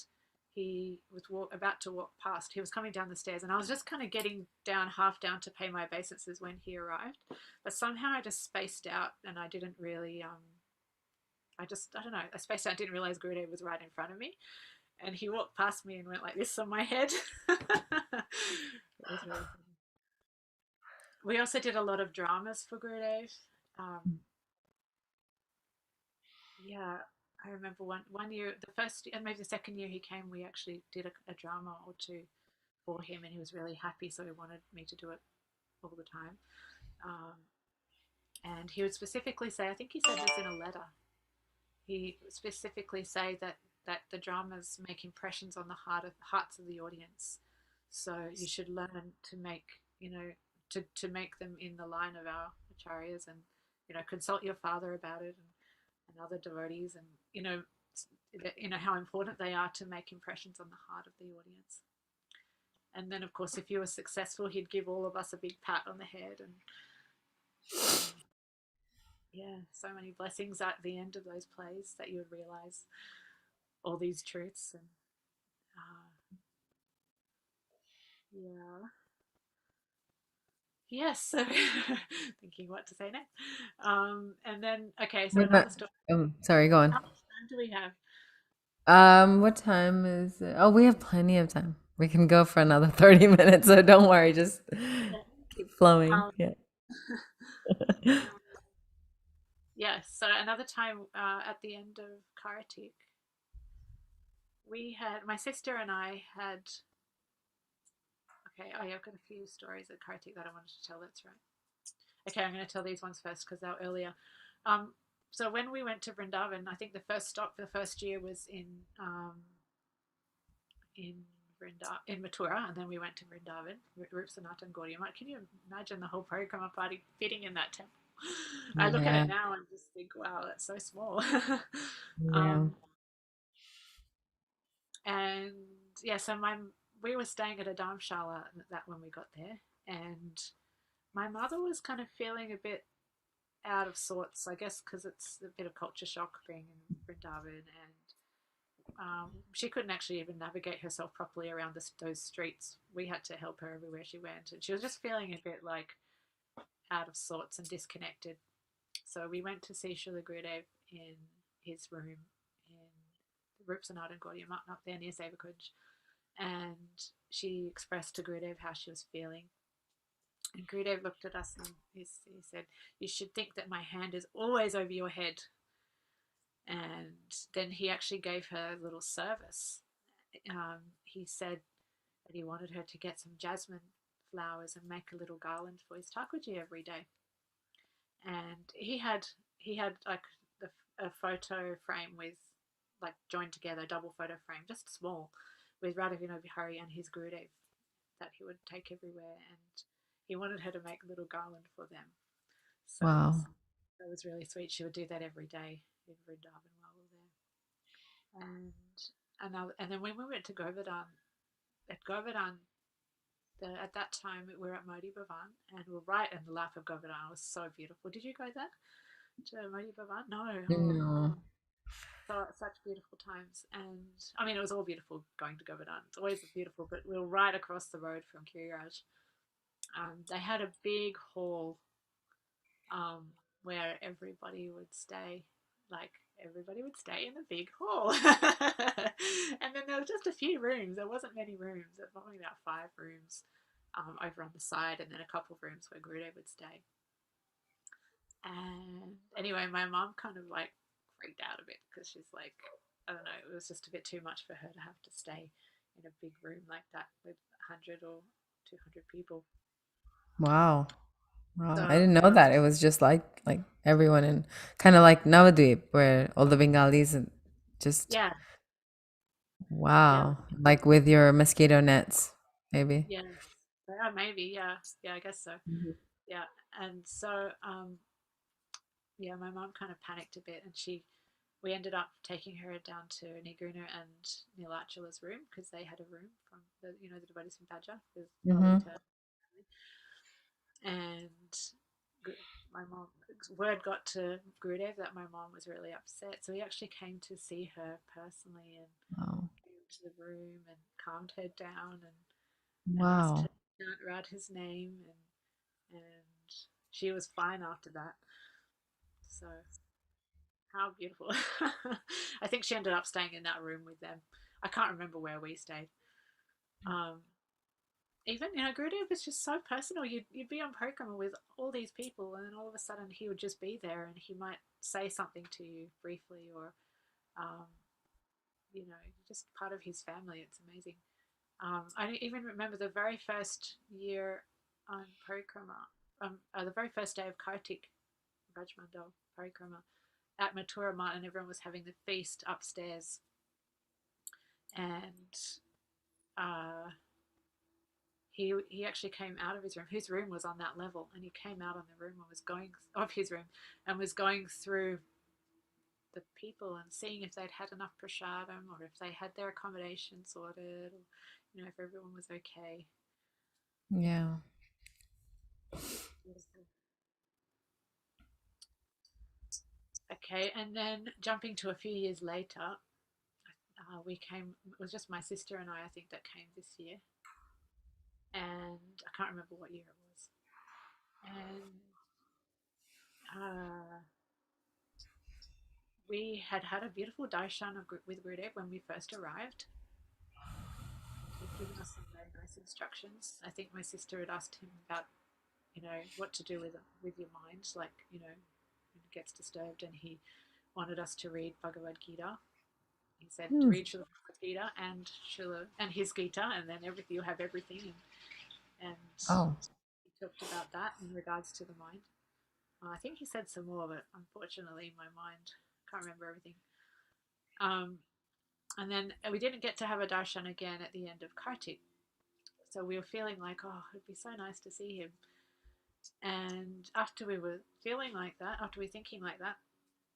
he was about to walk past. He was coming down the stairs, and I was just kind of getting half down to pay my obeisances when he arrived. But somehow I just spaced out, and I didn't really, I don't know, I spaced out, didn't realize Gurudev was right in front of me. And he walked past me and went like this on my head. It was really funny. We also did a lot of dramas for Gurudev. Yeah, I remember one year, the first and maybe the second year he came, we actually did a drama or two for him, and he was really happy, so he wanted me to do it all the time. And he would specifically say, I think he said this in a letter, he would specifically say that the dramas make impressions on the hearts of the audience. So you should learn to make, to make them in the line of our acharyas, and, consult your father about it, and other devotees, and, how important they are to make impressions on the heart of the audience. And then, of course, if you were successful, he'd give all of us a big pat on the head, and yeah, so many blessings at the end of those plays that you would realize all these truths. And yeah. Yes, so thinking what to say next. And then, okay, so another story. Sorry, go on. How much time do we have? What time is it? Oh, we have plenty of time. We can go for another 30 minutes, so don't worry, just keep flowing. Yes, so another time at the end of Kartik, my sister and I had, okay, I've got a few stories at Kartik that I wanted to tell, that's right. Okay, I'm going to tell these ones first because they're earlier. Um, so when we went to Vrindavan, I think the first stop for the first year was in in Mathura, and then we went to Vrindavan, Rup Sanatan Gaudiya Math. Can you imagine the whole program party fitting in that temple? I look at Yeah. it now and just think, wow, that's so small. Yeah. um, and yeah, so we were staying at a dharmshala that when we got there, and my mother was kind of feeling a bit out of sorts, I guess, because it's a bit of culture shock being in Vrindavan, and she couldn't actually even navigate herself properly around those streets. We had to help her everywhere she went, and she was just feeling a bit like out of sorts and disconnected. So we went to see Srila Gurudev in his room in Rupsanad and Gaudiya Math up there near Sevakunj, and she expressed to Gurudev how she was feeling. And Gurudev looked at us and he said, "You should think that my hand is always over your head." And then he actually gave her a little service. He said that he wanted her to get some jasmine flowers and make a little garland for his Thakurji every day. And he had like a photo frame with like joined together, double photo frame, just small, with Radhavino Bihari and his Gurudev that he would take everywhere, and he wanted her to make a little garland for them. So Wow. that was really sweet. She would do that every day in Vrindavan while we were there. And then when we went to Govardhan, at Govardhan, at that time we were at Modi Bhavan and we were right in the lap of Govardhan. It was so beautiful. Did you go there to Modi Bhavan? No. Oh, No. so such beautiful times. And I mean, it was all beautiful going to Govardhan. It's always beautiful, but we were right across the road from Kiriraj. They had a big hall um, where everybody would stay. Like everybody would stay in the big hall, and then there was just a few rooms. There wasn't many rooms. There were probably about 5 rooms over on the side, and then a couple of rooms where Gurudev would stay. And anyway, my mom kind of like freaked out a bit because she's like, I don't know, it was just a bit too much for her to have to stay in a big room like that with 100 or 200 people. Wow. Wow. I So didn't know that. It was just like everyone in kind of like Navadvip where all the Bengalis and just yeah, yeah, wow. Like with your mosquito nets, maybe. yes, yeah, maybe, yeah, yeah, I guess so. Mhm. Yeah, and so yeah, my mom kind of panicked a bit, and we ended up taking her down to Niguna and Nilachala's room because they had a room from the devotees from Badger with Mhm. Lalita, and my mom word got to Gurudev that my mom was really upset, so he actually came to see her personally and Wow. came into the room and calmed her down and asked her Wow. to chant Radha's name, and she was fine after that. So how beautiful. I think she ended up staying in that room with them. I can't remember where we stayed. Um, Even, Gurudev was just so personal. You'd be on program with all these people, and then all of a sudden he would just be there, and he might say something to you briefly, or um, just part of his family. It's amazing. I even remember the very first year on Parikrama, the very first day of Kartik Rajmandal Parikrama at Mathura Math, and everyone was having the feast upstairs, and uh, he actually came out of his room. His room was on that level, and he came out on the room and was going of his room and was going through the people and seeing if they'd had enough prasadam or if they had their accommodation sorted, or if everyone was okay. Yeah. Okay, and then jumping to a few years later, we came. It was just my sister and I think, that came this year, and I can't remember what year it was. And uh, we had had a beautiful darshan with Gurudev when we first arrived. He'd given us some very nice instructions. I think my sister had asked him about, what to do with your mind, like, when it gets disturbed, and he wanted us to read Bhagavad Gita. He said to Hmm. read Srila Bhagavad Gita and his Gita, and then everything you'll have everything. And Oh. he talked about that in regards to the mind. I think he said some more, but unfortunately my mind can't remember everything. Um, and then we didn't get to have a darshan again at the end of Kartik. So we were feeling like, oh, it'd be so nice to see him. And after we were feeling like that, after we were thinking like that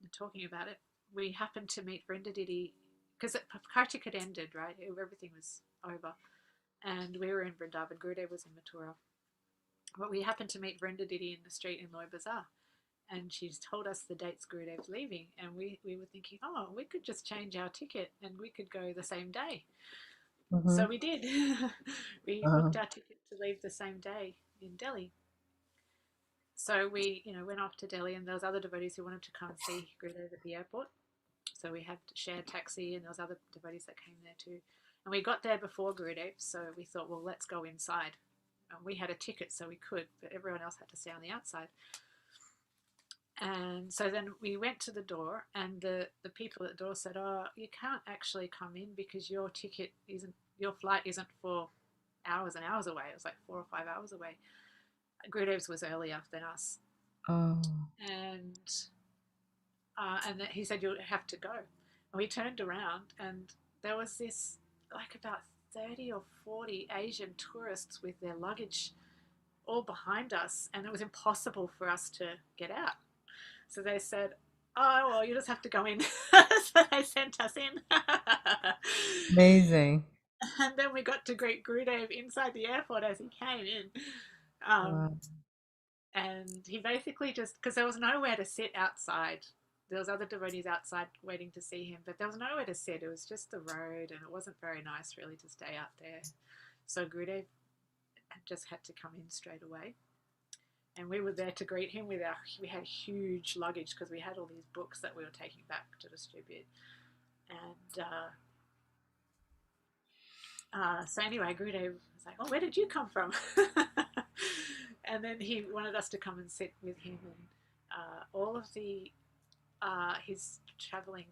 and talking about it, we happened to meet Vrinda Didi because Kartik had ended, right? Everything was over. And we were in Vrindavan, Gurudev was in Mathura. But we happened to meet Vrinda Didi in the street in Loy Bazaar. And she's told us the dates Gurudev's leaving. And we were thinking, oh, we could just change our ticket and we could go the same day. Mm-hmm. So we did. We Uh-huh. booked our ticket to leave the same day in Delhi. So we, went off to Delhi, and there was other devotees who wanted to come and see Gurudev at the airport. So we had shared taxi, and there was other devotees that came there too. And we got there before Gurudev, so we thought, well, let's go inside. And we had a ticket, so we could, but everyone else had to stay on the outside. And so then we went to the door, and the people at the door said, oh, you can't actually come in because your flight isn't for hours and hours away. It was like 4 or 5 hours away. Gurudev's was earlier than us. Oh. And then he said, you'll have to go. And we turned around, and there was this, like about 30 or 40 Asian tourists with their luggage all behind us, and it was impossible for us to get out. So they said, oh, well, you just have to go in. So they sent us in. Amazing. And then we got to greet Gurudev inside the airport as he came in. Um, Wow. and he basically just, because there was nowhere to sit outside. There was other devotees outside waiting to see him, but there was nowhere to sit. It was just the road, and it wasn't very nice really to stay out there. So Gurudev just had to come in straight away. And we were there to greet him we had huge luggage because we had all these books that we were taking back to distribute. And so anyway, Gurudev was like, oh, where did you come from? And then he wanted us to come and sit with him, and all of his traveling,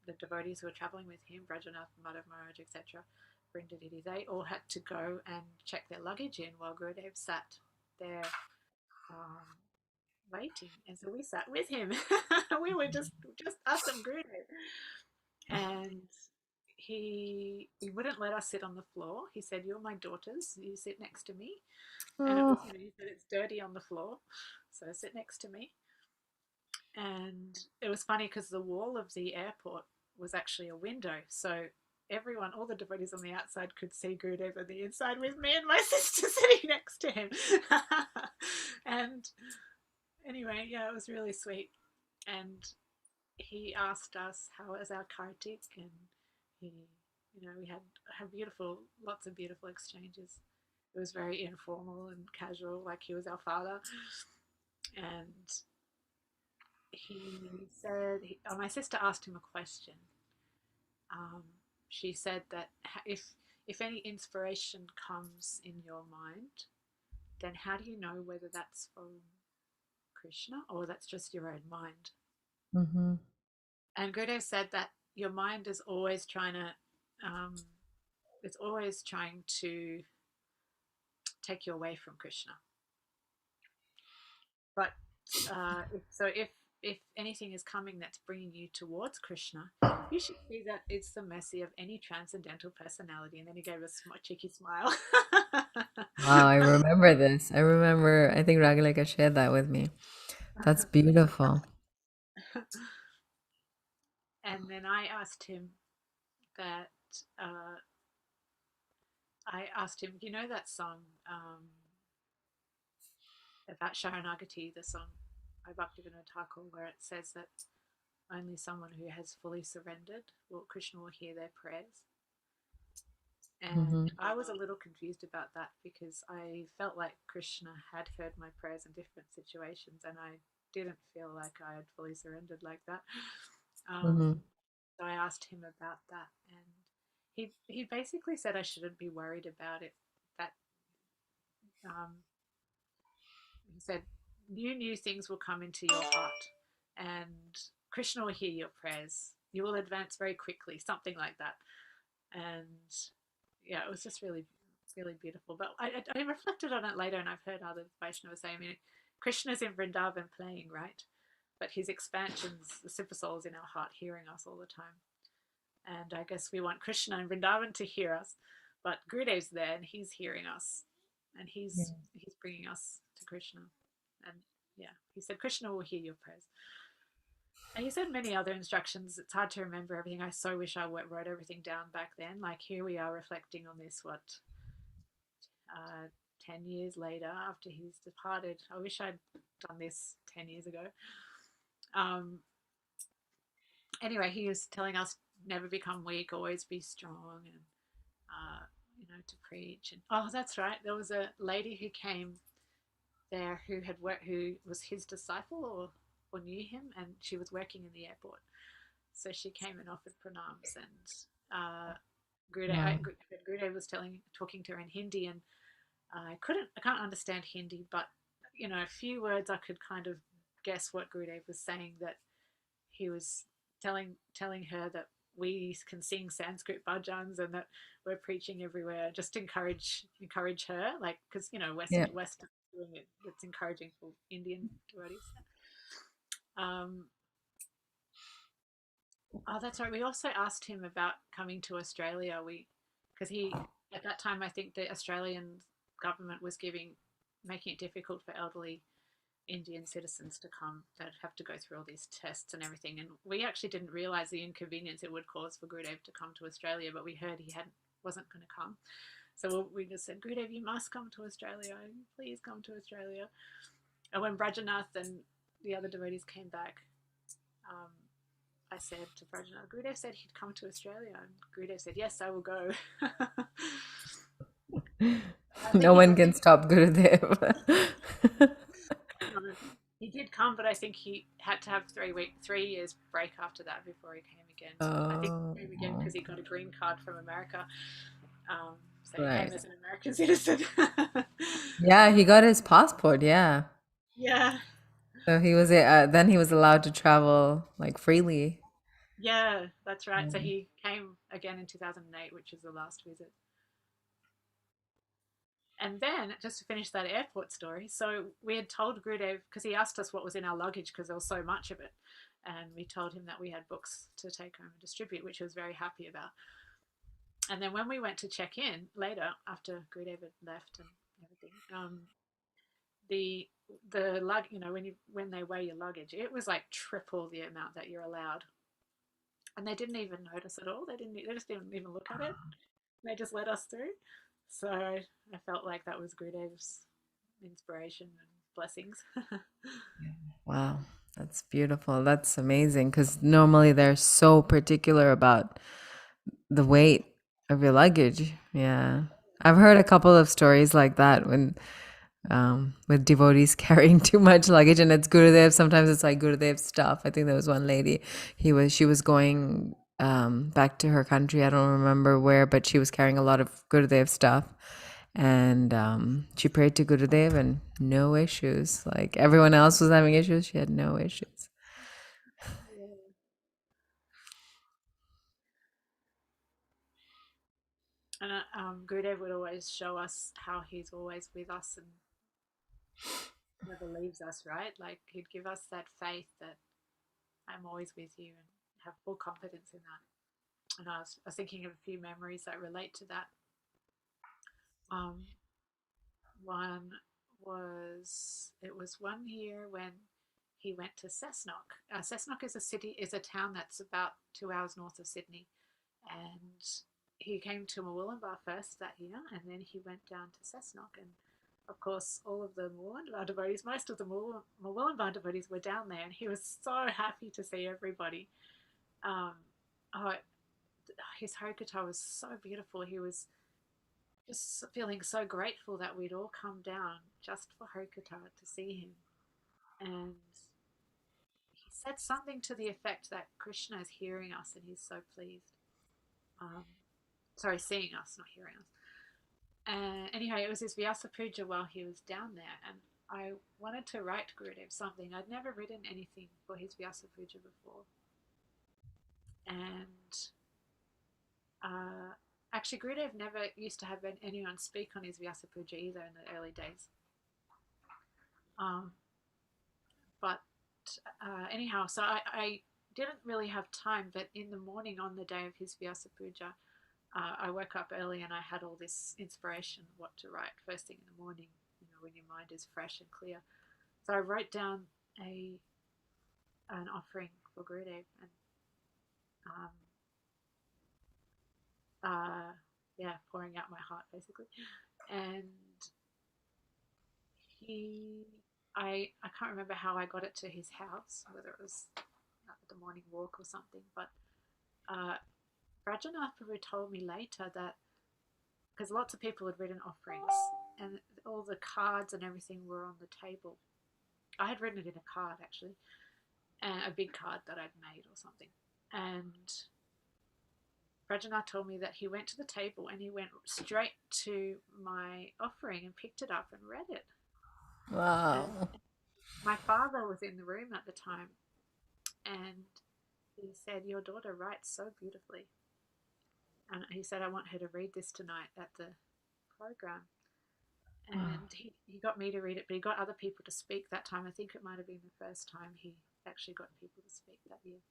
the devotees who were traveling with him, Brajanath, Madhav Maharaj, etc., Vrinda Didi, they all had to go and check their luggage in while Gurudev sat there waiting. And so we sat with him. We were just us and Gurudev. And he wouldn't let us sit on the floor. He said, you're my daughters, you sit next to me. And it was, Oh. he said, it's dirty on the floor, so sit next to me. And it was funny because the wall of the airport was actually a window, so everyone, all the devotees on the outside could see Gurudev on the inside with me and my sister sitting next to him. And anyway, yeah, it was really sweet. And he asked us how was our Kartik, and he, we had lots of beautiful exchanges. It was very informal and casual, like he was our father. And he said, my sister asked him a question. She said that if any inspiration comes in your mind, then how do you know whether that's from Krishna or that's just your own mind? Mm-hmm. And Gurudev said that your mind is always trying to, it's always trying to take you away from Krishna. But if anything is coming that's bringing you towards Krishna, you should see that it's the mercy of any transcendental personality. And then he gave us a cheeky smile. Wow, I remember this. I think Ragalika shared that with me. That's beautiful. And then I asked him that, you know that song about Sharanagati, the song by Bhaktivinoda Thakur, where it says that only someone who has fully surrendered Krishna will hear their prayers. Mm-hmm. And I was a little confused about that because I felt like Krishna had heard my prayers in different situations, and I didn't feel like I had fully surrendered like that. Mm-hmm. So I asked him about that, and he basically said I shouldn't be worried about it. That he said new things will come into your heart, and Krishna will hear your prayers. You will advance very quickly, something like that. And yeah, it was just really, really beautiful. But I reflected on it later, and I've heard other Vaishnavas say, I mean, Krishna's in Vrindavan playing, right? But his expansions, the super souls in our heart, hearing us all the time. And I guess we want Krishna and Vrindavan to hear us, but Gurudev's there and he's hearing us, and he's bringing us to Krishna. And yeah, he said Krishna will hear your prayers. And he said many other instructions. It's hard to remember everything. I so wish I wrote everything down back then. Like here we are reflecting on this, 10 years later after he's departed. I wish I'd done this 10 years ago. Anyway, he was telling us never become weak, always be strong, and to preach. And oh, that's right. There was a lady who came there who had worked, who was his disciple or knew him, and she was working in the airport. So she came and offered pranams, and Gurudev was talking to her in Hindi, and I can't understand Hindi, but a few words I could kind of guess what Gurudev was saying, that he was telling her that we can sing Sanskrit bhajans and that we're preaching everywhere. Just encourage her, like, because West doing it. It's encouraging for Indian devotees. Oh, that's right. We also asked him about coming to Australia. Because at that time, I think the Australian government was making it difficult for elderly Indian citizens to come. They'd have to go through all these tests and everything. And we actually didn't realize the inconvenience it would cause for Gurudev to come to Australia, but we heard he wasn't going to come. So we just said, Gurudev, you must come to Australia. Please come to Australia. And when Brajanath and the other devotees came back, I said to Brajanath, Gurudev said he'd come to Australia. And Gurudev said, yes, I will go. No one can stop Gurudev. He did come, but I think he had to have 3 years break after that before he came again. I think he came again because he got a green card from America. So he came as an American citizen. Yeah, he got his passport. Yeah. Yeah. So he was then he was allowed to travel like freely. Yeah, that's right. So he came again in 2008, which is the last visit. And then, just to finish that airport story, so we had told Gurudev, because he asked us what was in our luggage because there was so much of it. And we told him that we had books to take home and distribute, which he was very happy about. And then when we went to check in later, after Gurudev had left and everything, the luggage, when they weigh your luggage, it was like triple the amount that you're allowed. And they didn't even notice at all. They just didn't even look at it. They just let us through. So I felt like that was Gurudev's inspiration and blessings. Wow, that's beautiful. That's amazing, because normally they're so particular about the weight of your luggage. Yeah. I've heard a couple of stories like that when with devotees carrying too much luggage, and it's Gurudev. Sometimes it's like Gurudev's stuff. I think there was one lady, she was going back to her country. I don't remember where, but she was carrying a lot of Gurudev stuff. And she prayed to Gurudev and no issues. Like everyone else was having issues, she had no issues. And Gurudev would always show us how he's always with us and never leaves us, right? Like he'd give us that faith that I'm always with you and have full confidence in that. And I was thinking of a few memories that relate to that. One it was one year when he went to Cessnock. Cessnock is a town that's about 2 hours north of Sydney, and he came to Murwillumbah first that year, and then he went down to Cessnock. And of course, all of the Murwillumbah devotees, most of the Murwillumbah devotees were down there, and he was so happy to see everybody. His Harikatha was so beautiful. He was just feeling so grateful that we'd all come down just for Harikatha to see him. And he said something to the effect that Krishna is hearing us and he's so pleased. Seeing us, not hearing us. And anyway, it was his Vyasa Puja while he was down there, and I wanted to write Gurudev something. I'd never written anything for his Vyasa Puja before. And actually, Gurudev never used to have anyone speak on his Vyasa Puja either in the early days. anyhow, so I didn't really have time, but in the morning on the day of his Vyasa Puja, I woke up early and I had all this inspiration what to write first thing in the morning, when your mind is fresh and clear. So I wrote down an offering for Gurudev, and um, pouring out my heart basically. And I can't remember how I got it to his house, whether it was at the morning walk or something, but Rajanath Prabhu told me later that because lots of people had written offerings and all the cards and everything were on the table. I had written it in a card actually, and a big card that I'd made or something. And Rajanath told me that he went to the table and he went straight to my offering and picked it up and read it. Wow. And my father was in the room at the time, and he said, "Your daughter writes so beautifully." And he said, "I want her to read this tonight at the program." And he got me to read it, but he got other people to speak that time. I think it might have been the first time he actually got people to speak that year.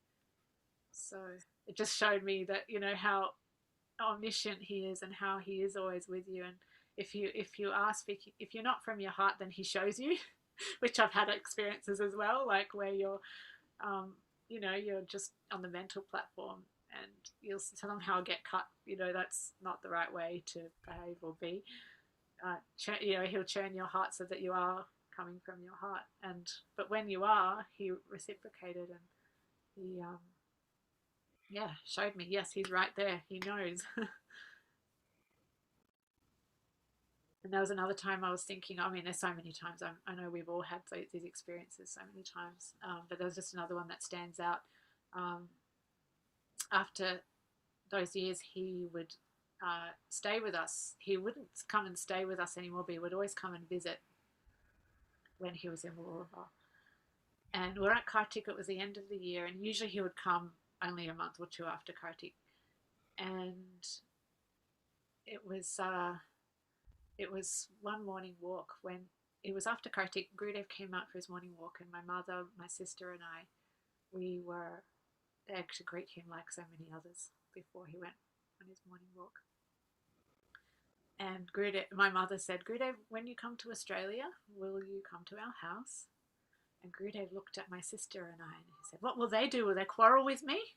So it just showed me that, how omniscient he is and how he is always with you. And if you are speaking, if you're not from your heart, then he shows you, which I've had experiences as well, like where you're you're just on the mental platform and you'll somehow get cut. That's not the right way to behave or be. He'll churn your heart so that you are coming from your heart. But when you are, he reciprocated, and he showed me, yes, he's right there. He knows. And there was another time I was thinking, there's so many times. I know we've all had these experiences so many times, but there was just another one that stands out. After those years, he would stay with us. He wouldn't come and stay with us anymore, but he would always come and visit when he was in Murwillumbah. And we're at Kartik, it was the end of the year, and usually he would come only a month or two after Kartik. And it was one morning walk when it was after Kartik. Gurudev came out for his morning walk, and my mother, my sister, and I, we were there to greet him like so many others before he went on his morning walk. And Gurudev, my mother said, "Gurudev, when you come to Australia, will you come to our house?" And Gurudev looked at my sister and I, and he said, "What will they do? Will they quarrel with me?"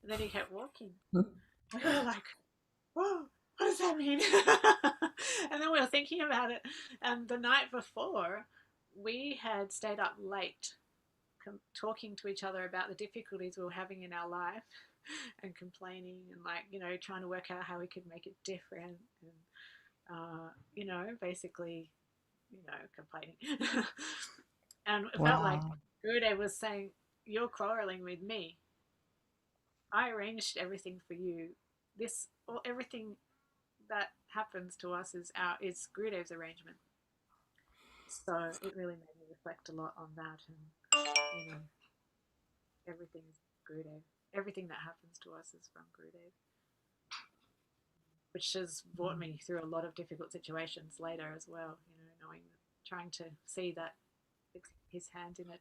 And then he kept walking. We were like, "Whoa, what does that mean?" And then we were thinking about it. And the night before, we had stayed up late talking to each other about the difficulties we were having in our life and complaining and trying to work out how we could make it different and basically complaining. And it felt like Gurudev was saying, "You're quarreling with me. I arranged everything for you. Everything that happens to us is Gurudev's arrangement." So it really made me reflect a lot on that, and everything is Gurudev. Everything that happens to us is from Gurudev, which has brought me through a lot of difficult situations later as well. Trying to see that his hand in it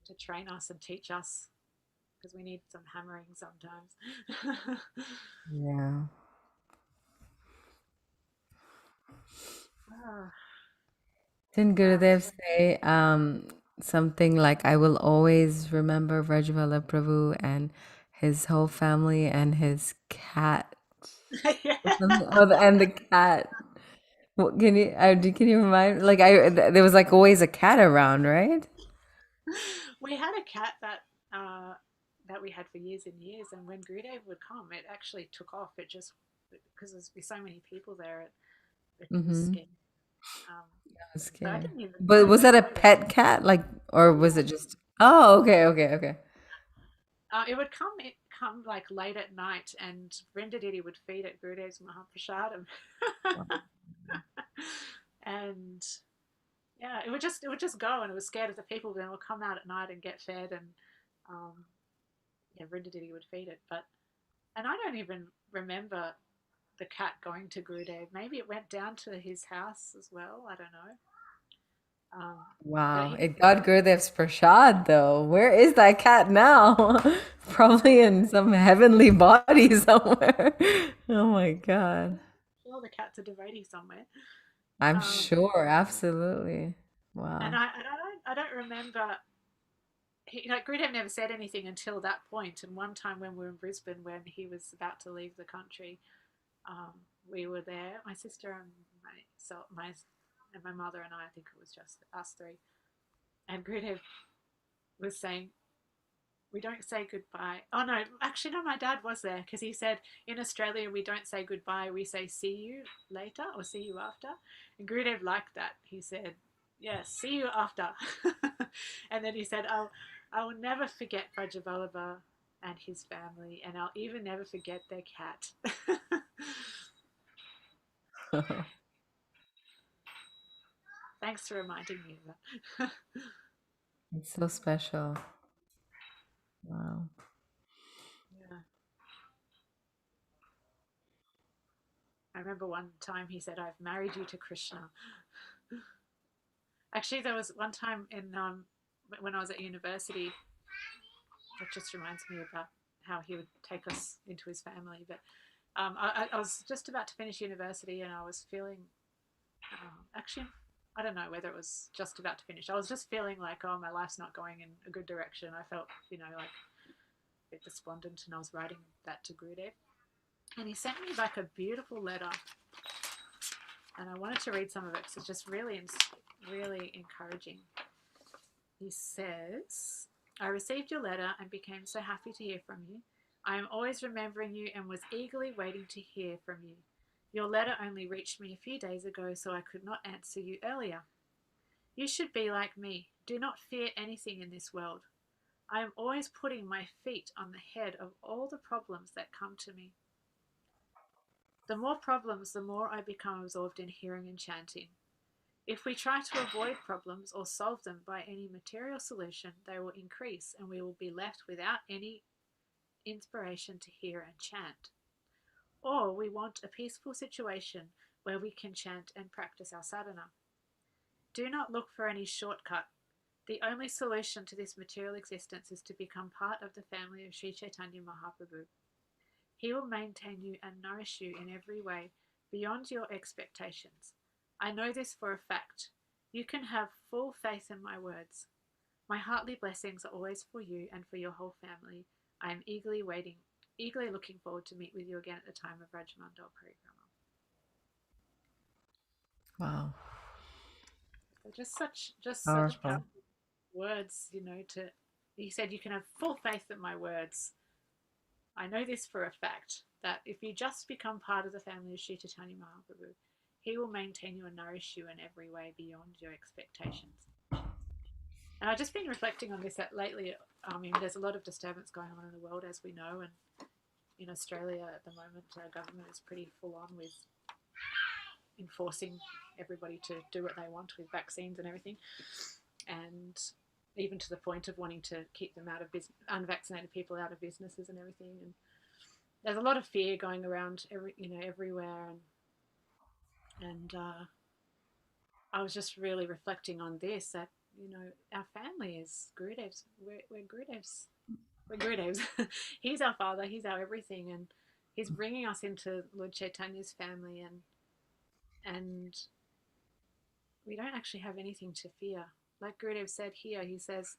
to train us and teach us, because we need some hammering sometimes. Yeah. Didn't Gurudev say something like, "I will always remember Vrajvala Prabhu and his whole family and his cat"? Yeah. And the cat. Can you remind, there was like always a cat around, right? We had a cat that we had for years and years, and when Gurudev would come, it actually took off. It just, because there's so many people there, it was Mm-hmm. scared. I was So I scared. didn't even But I was don't that a know. pet cat? Or was it just, oh, okay. It would come like late at night, and Vrindavan Didi would feed it Gurudev's Mahaprasadam. And yeah, it would just go, and it was scared of the people. Then it would come out at night and get fed, and Vrindavan Didi would feed it. And I don't even remember the cat going to Gurudev. Maybe it went down to his house as well. I don't know. Um, but Wow. he, It got Gurudev's prashad though. Where is that cat now? Probably in some heavenly body somewhere. Oh my God. sure the cat's a devotee somewhere. I'm Um, sure. Absolutely. and Wow. I don't remember. Gurudev never said anything until that point. And one time when we were in Brisbane, when he was about to leave the country, um, we were there. My sister and my mother and I think it was just us three. And Gurudev was saying, we don't say goodbye. Oh no, actually no, my dad was there because he said in Australia we don't say goodbye, we say see you later or see you after. And Gurudev liked that. He said, yes, see you after. And then he said, I will never forget Rajavallabha and his family, and I'll even never forget their cat. Thanks for reminding me of that. It's so special. Wow. Yeah. I remember one time he said, I've married you to Krishna. Actually, there was one time in when I was at university. It just reminds me about how he would take us into his family. But I was just about to finish university, and I was feeling actually. I don't know whether it was just about to finish. I was just feeling like, oh, my life's not going in a good direction. I felt, like a bit despondent, and I was writing that to Gurudev. And he sent me back a beautiful letter, and I wanted to read some of it because it's just really, really encouraging. He says, I received your letter and became so happy to hear from you. I am always remembering you and was eagerly waiting to hear from you. Your letter only reached me a few days ago, so I could not answer you earlier. You should be like me. Do not fear anything in this world. I am always putting my feet on the head of all the problems that come to me. The more problems, the more I become absorbed in hearing and chanting. If we try to avoid problems or solve them by any material solution, they will increase and we will be left without any inspiration to hear and chant. Or we want a peaceful situation where we can chant and practice our sadhana. Do not look for any shortcut. The only solution to this material existence is to become part of the family of Sri Chaitanya Mahaprabhu. He will maintain you and nourish you in every way beyond your expectations. I know this for a fact. You can have full faith in my words. My heartly blessings are always for you and for your whole family. I am eagerly looking forward to meet with you again at the time of Rajamandal Parikrama. Wow. So just such Powerful. powerful words, to he said you can have full faith in my words. I know this for a fact, that if you just become part of the family of Sri Chaitanya Mahaprabhu, he will maintain you and nourish you in every way beyond your expectations. And I've just been reflecting on this lately. I mean, there's a lot of disturbance going on in the world, as we know, and in Australia at the moment, our government is pretty full on with enforcing everybody to do what they want with vaccines and everything, and even to the point of wanting to keep them out of unvaccinated people out of businesses and everything. And there's a lot of fear going around everywhere, and I was just really reflecting on this, that our family is Gurudev's. We're Gurudev's. We're Gurudev's. He's our father. He's our everything, and he's bringing us into Lord Chaitanya's family, and we don't actually have anything to fear. Like Gurudev said here, he says,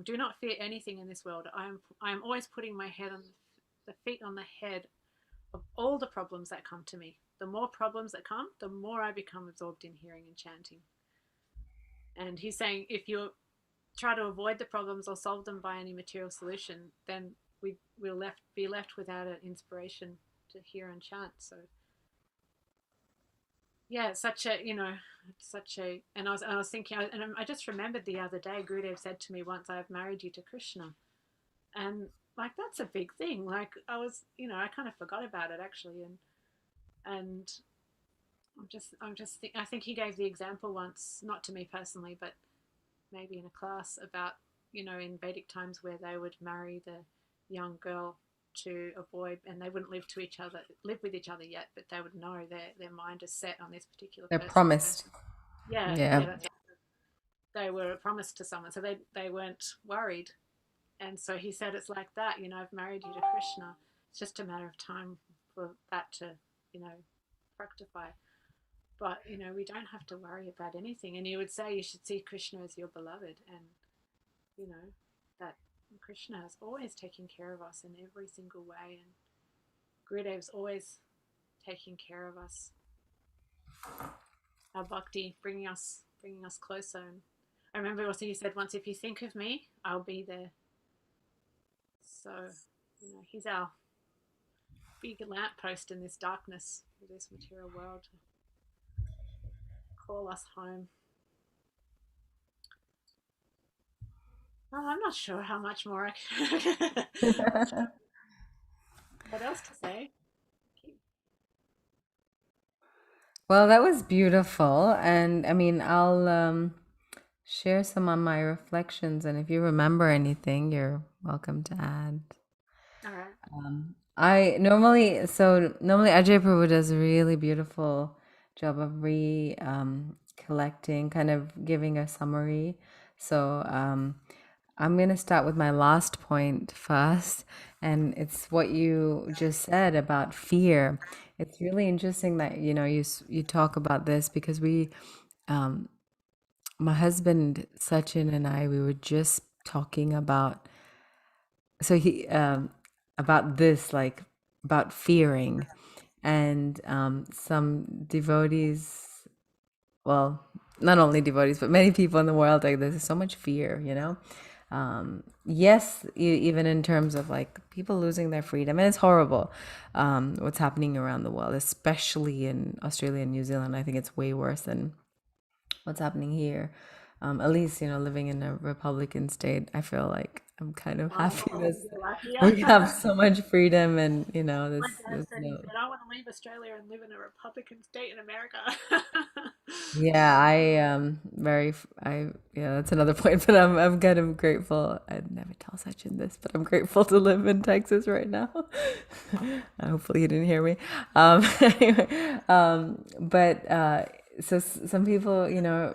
"Do not fear anything in this world. I am always putting my head on the feet on the head of all the problems that come to me. The more problems that come, the more I become absorbed in hearing and chanting." And he's saying, if you try to avoid the problems or solve them by any material solution, then we will be left without an inspiration to hear and chant. So yeah, it's such a such a. And I was thinking, and I just remembered the other day, Gurudev said to me once, "I've married you to Krishna," and like that's a big thing. Like I kind of forgot about it actually, and I think he gave the example once, not to me personally, but maybe in a class, about in Vedic times where they would marry the young girl to a boy, and they wouldn't live with each other yet, but they would know their mind is set on this particular They're person. promised. Yeah, Yeah. yeah, that's right. They were promised to someone, so they weren't worried. And so he said, it's like that, I've married you to Krishna. It's just a matter of time for that to, you know, fructify. But, we don't have to worry about anything. And he would say you should see Krishna as your beloved, and, you know, that Krishna is always taking care of us in every single way. And Gurudev's always taking care of us, our bhakti, bringing us closer. And I remember also he said once, if you think of me, I'll be there. So, he's our big lamppost in this darkness of this material world to call us home. Well, I'm not sure how much more I can. What else to say? Well, that was beautiful. And I mean, I'll share some of my reflections. And if you remember anything, you're welcome to add. All right. Normally Ajay Prabhu does a really beautiful job of collecting, kind of giving a summary. So I'm going to start with my last point first, and it's what you just said about fear. It's really interesting that you talk about this because my husband Sachin and I, we were just talking about so he about this, like about fearing, and some devotees, well, not only devotees but many people in the world, like there's so much fear, yes, even in terms of like people losing their freedom, and it's horrible what's happening around the world, especially in Australia and New Zealand. I think it's way worse than what's happening here. At least, living in a Republican state, I feel like I'm kind of happy Oh, that you're lucky. we have so much freedom, and My dad there's said, he no. said, I want to leave Australia and live in a Republican state in America. Yeah, yeah, that's another point, but I'm kind of grateful. I'd never tell Sachin this, but I'm grateful to live in Texas right now. Hopefully he didn't hear me. Anyway, but some people,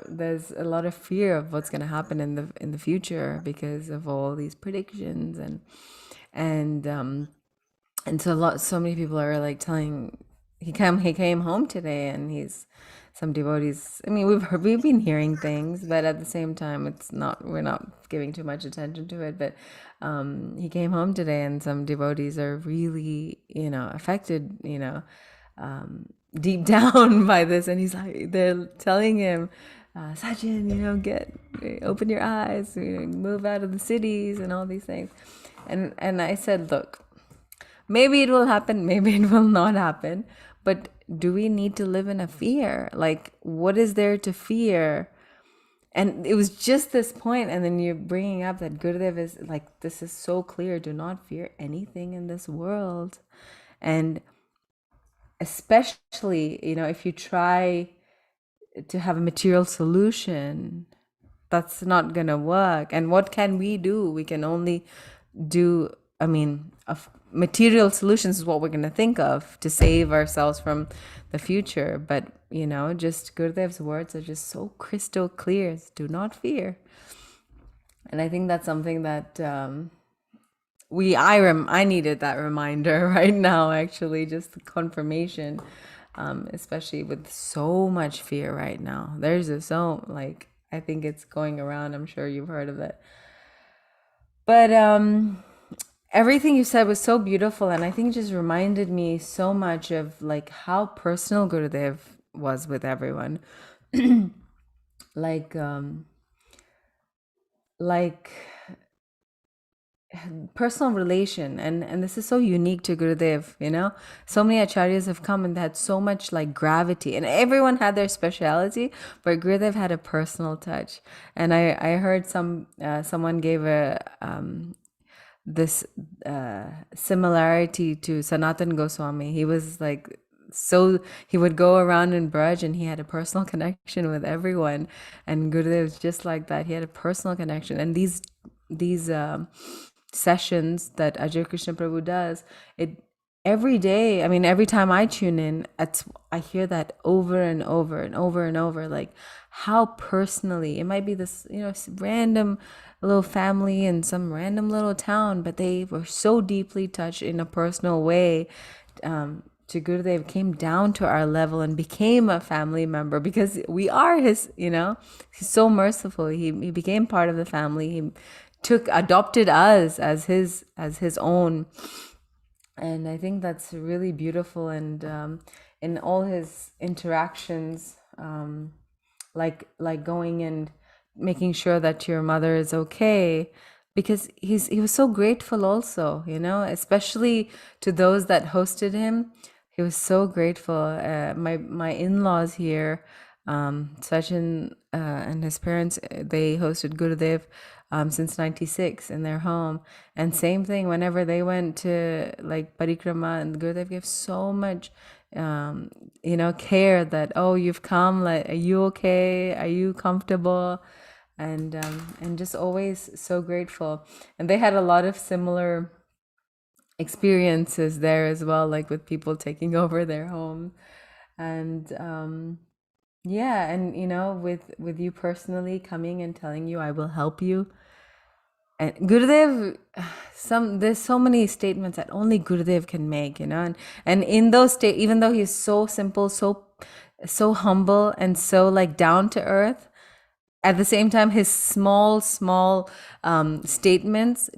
there's a lot of fear of what's going to happen in the future because of all these predictions, and so many people are like telling, he came home today, and he's some devotees, I mean, we've been hearing things, but at the same time we're not giving too much attention to it. But he came home today, and some devotees are really, affected, deep down by this, and they're telling him, Sachin, open your eyes, move out of the cities and all these things. And I said, look, maybe it will happen, maybe it will not happen. But do we need to live in a fear? Like, what is there to fear? And it was just this point, and then you're bringing up that Gurudev is like, this is so clear: do not fear anything in this world. And especially, if you try to have a material solution, that's not gonna work. And what can we do? We can only do, I mean, material solutions is what we're gonna think of to save ourselves from the future. But just Gurudev's words are just so crystal clear: do not fear. And I think that's something that I needed that reminder right now, actually, just the confirmation, especially with so much fear right now. I think it's going around. I'm sure you've heard of it. But everything you said was so beautiful, and I think it just reminded me so much of like how personal Gurudev was with everyone. like like personal relation, and this is so unique to Gurudev. So many acharyas have come and they had so much like gravity, and everyone had their speciality, but Gurudev had a personal touch. And I heard someone gave this similarity to Sanatan Goswami. He was like, so he would go around in Braj, and he had a personal connection with everyone. And Gurudev was just like that. He had a personal connection. And these sessions that Ajay Krishna Prabhu does, it every day, I mean, every time I tune in, I hear that over and over and over and over, like how personally it might be this, random little family in some random little town, but they were so deeply touched in a personal way. To Gurudev came down to our level and became a family member because we are his, he's so merciful. He became part of the family. He adopted us as his own. And I think that's really beautiful. And in all his interactions, like going and making sure that your mother is okay, because he was so grateful also, especially to those that hosted him. He was so grateful. My in-laws here, Sachin and his parents, they hosted Gurudev since 96 in their home. And same thing, whenever they went to like parikrama, and Gurudev gave so much care that, oh, you've come, like, are you okay, are you comfortable, and just always so grateful. And they had a lot of similar experiences there as well, like with people taking over their home. And yeah, and with you personally coming and telling you, I will help you. And Gurudev, there's so many statements that only Gurudev can make, and in those even though he's so simple, so humble, and so like down to earth, at the same time, his small statements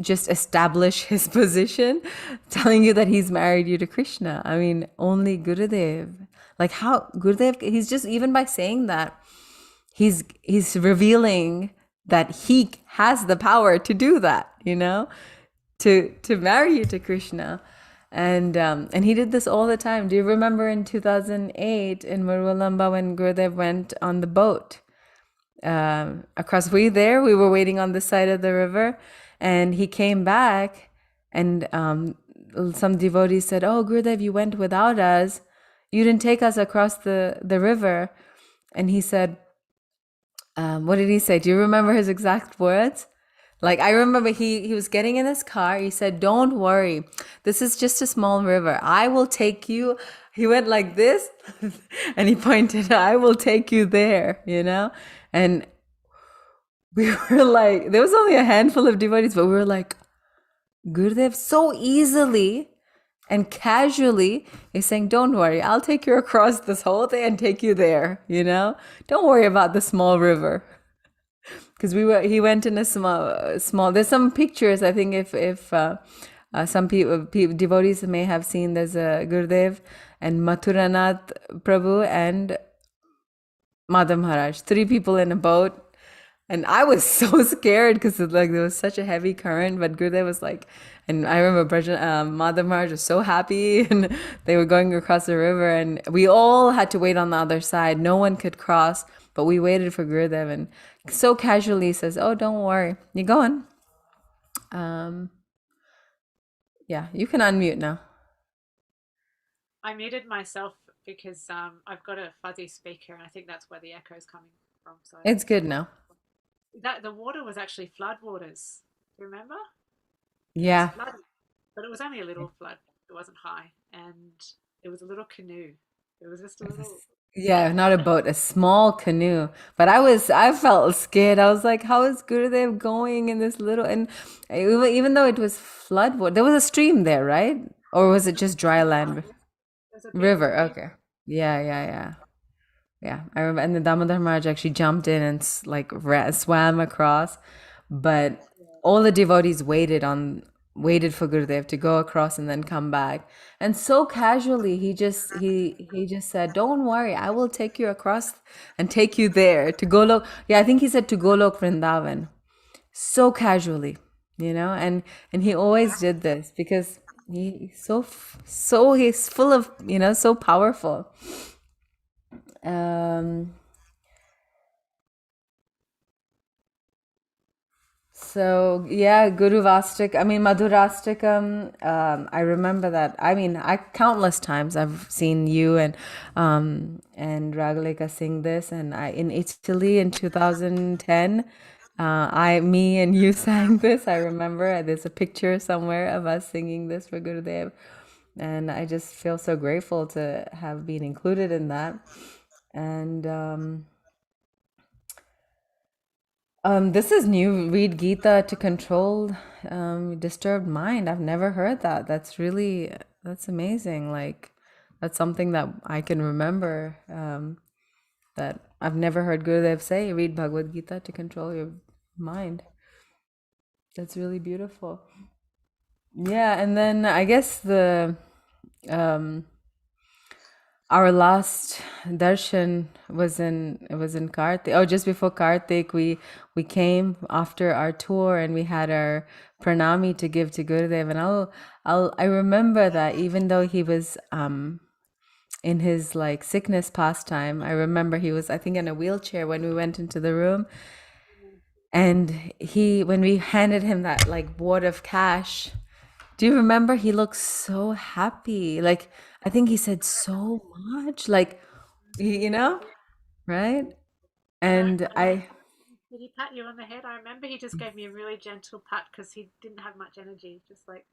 just establish his position, telling you that he's married you to Krishna. I mean, only Gurudev. Like how Gurudev, he's just, even by saying that, he's revealing that he has the power to do that, to marry you to Krishna. And he did this all the time. Do you remember in 2008 in Murwillumbah when Gurudev went on the boat across? We were waiting on the side of the river, and he came back, and some devotees said, oh, Gurudev, you went without us. You didn't take us across the river. And he said, what did he say? Do you remember his exact words? Like, I remember he was getting in his car. He said, don't worry. This is just a small river. I will take you. He went like this and he pointed, I will take you there, And we were like, there was only a handful of devotees, but we were like, Gurudev so easily and casually is saying, don't worry, I'll take you across this whole thing and take you there, Don't worry about the small river. Because he went in a small, there's some pictures, I think if some people, devotees may have seen, there's a Gurudev and Mathuranath Prabhu and Madhav Maharaj, 3 people in a boat. And I was so scared because like there was such a heavy current, but Gurudev was like, and I remember Madhav Maharaj was so happy, and they were going across the river, and we all had to wait on the other side. No one could cross, but we waited for Gurudev, and so casually says, oh, don't worry, you going? Yeah, you can unmute now. I muted myself because I've got a fuzzy speaker, and I think that's where the echo is coming from. So It's good now. that the water was actually flood waters. Do you remember? It was Yeah. flooded, but it was only a little flood. It wasn't high, and it was a little canoe. It was just a little. Yeah, not a boat, a small canoe. But I felt scared. I was like, how is Gurudev going in this little, and even though it was flood water, there was a stream there, right? Or was it just dry land? There's a bit of a River, river. okay. Yeah. Yeah, I remember, and the Damodar Maharaj actually jumped in and swam across, but all the devotees waited for Gurudev to go across and then come back. And so casually, he just said, "Don't worry, I will take you across and take you there to Golok." Yeah, I think he said to Golok Vrindavan. So casually, and he always did this because he's full of, so powerful. So yeah, Guru Vastik, I mean Madhurastikam, I remember that. I mean, I countless times I've seen you and Ragaleka sing this, and I in Italy in 2010, me and you sang this. I remember there's a picture somewhere of us singing this for Gurudev. And I just feel so grateful to have been included in that. And this is new. Read Gita to control disturbed mind. I've never heard that. That's amazing. Like, that's something that I can remember. That I've never heard Gurudev say. Read Bhagavad Gita to control your mind. That's really beautiful. Yeah, and then I guess the um, our last darshan was in Kartik. Oh, just before Kartik, we came after our tour and we had our pranami to give to Gurudev. And I remember that even though he was in his like sickness pastime, I remember he was, I think, in a wheelchair when we went into the room. And when we handed him that like wad of cash, do you remember? He looked so happy. Like, I think he said so much. Like, right? And Did he pat you on the head? I remember he just gave me a really gentle pat because he didn't have much energy. Just like,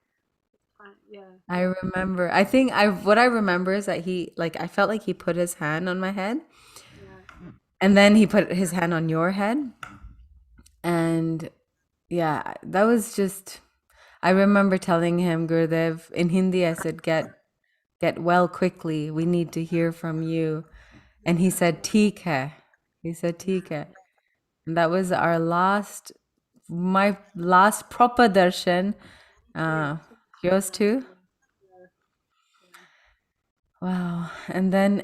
yeah, I remember. I think what I remember is that I felt like he put his hand on my head, yeah, and then he put his hand on your head. And yeah, that was just, I remember telling him, Gurudev, in Hindi, I said, get well quickly. We need to hear from you. And he said, "Theek hai." He said, "Theek hai." And that was my last proper darshan. yeah, Uh, Yours too? yeah, yeah. Wow. And then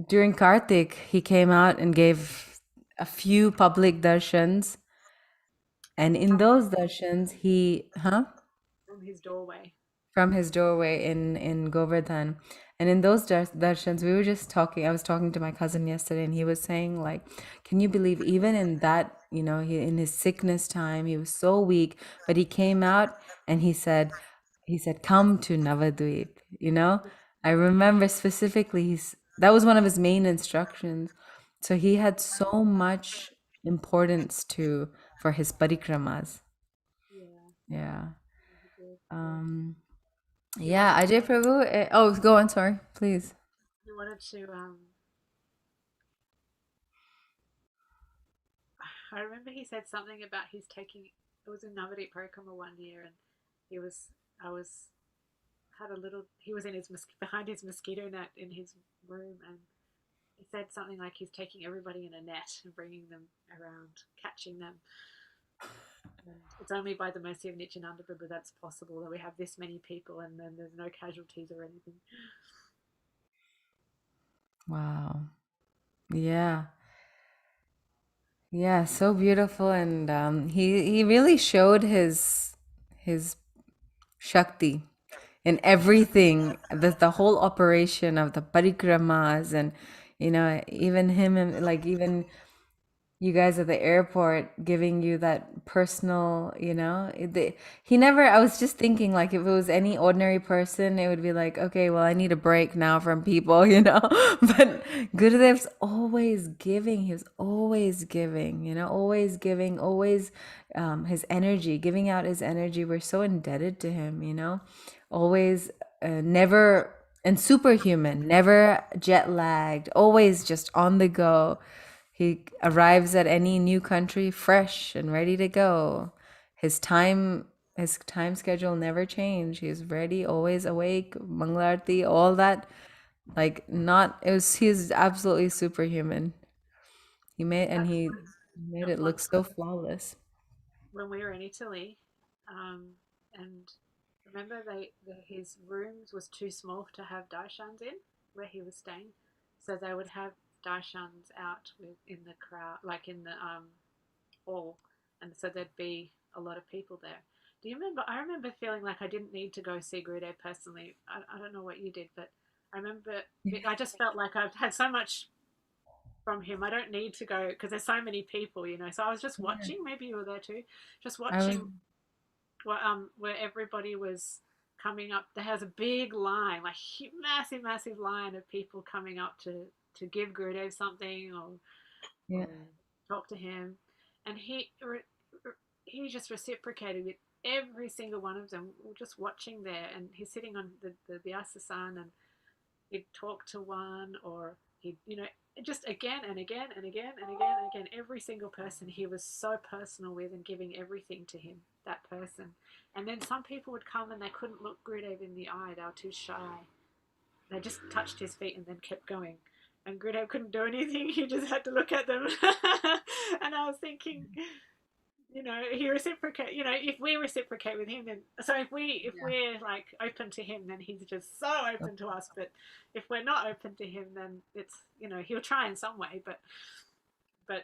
during Kartik, he came out and gave a few public darshans. And in From those darshans, from his doorway. from his doorway in Govardhan. And in those darshans, we were just talking. I was talking to my cousin yesterday, and he was saying, like, can you believe even in that, in his sickness time, he was so weak, but he came out and he said, come to Navadvip. I remember specifically, that was one of his main instructions. So he had so much importance for his parikramas. Yeah, Yeah. he did. Yeah. Um, He yeah, wanted Ajay Prabhu. Oh, go on. Sorry, please. he wanted to I remember he said something about he's taking it was in Navadip Parikama one year and he was I was had a little he was in his behind his mosquito net in his room and he said something like he's taking everybody in a net and bringing them around, catching them. And it's only by the mercy of Nityananda Prabhu that's possible that we have this many people and then there's no casualties or anything. Wow. Yeah. Yeah, so beautiful, and he really showed his shakti in everything, the whole operation of the parikramas, and even him, and like even you guys at the airport giving you that personal, he never, I was just thinking, like, if it was any ordinary person, it would be like, okay, well, I need a break now from people, but Gurudev's always giving. He was always giving, always giving, always his energy, giving out his energy. We're so indebted to him, always, never, and superhuman, never jet lagged, always just on the go. He arrives at any new country fresh and ready to go. His time his time schedule never changed. He's ready, always awake, Mangalarti, all that. Like, not it was he's absolutely superhuman. He made At it look one so flawless. when we were in Italy, and remember his rooms was too small to have darshans in where he was staying, so they would have darshans out in the crowd, like in the hall, and so there'd be a lot of people there. Do you remember? I remember feeling like I didn't need to go see Gurudev personally. I don't know what you did, but I remember I just felt like I've had so much from him. I don't need to go because there's so many people. So I was just Yeah. watching. Maybe you were there too. Just I was watching where everybody was coming up. There was a big line, like massive, massive line of people coming up to give Gurudev something yeah. or talk to him, and he just reciprocated with every single one of them were just watching there, and he's sitting on the Vyasa-san, and he'd talk to one, or he'd, just again and again and again and again and again, every single person he was so personal with and giving everything to him, that person. And then some people would come and they couldn't look Gurudev in the eye, they were too shy. They just touched his feet and then kept going. And Gurudev couldn't do anything, he just had to look at them. And I was thinking, he reciprocate, if we reciprocate with him, then so if we're like open to him, then he's just so open to us. But if we're not open to him, then it's, he'll try in some way, but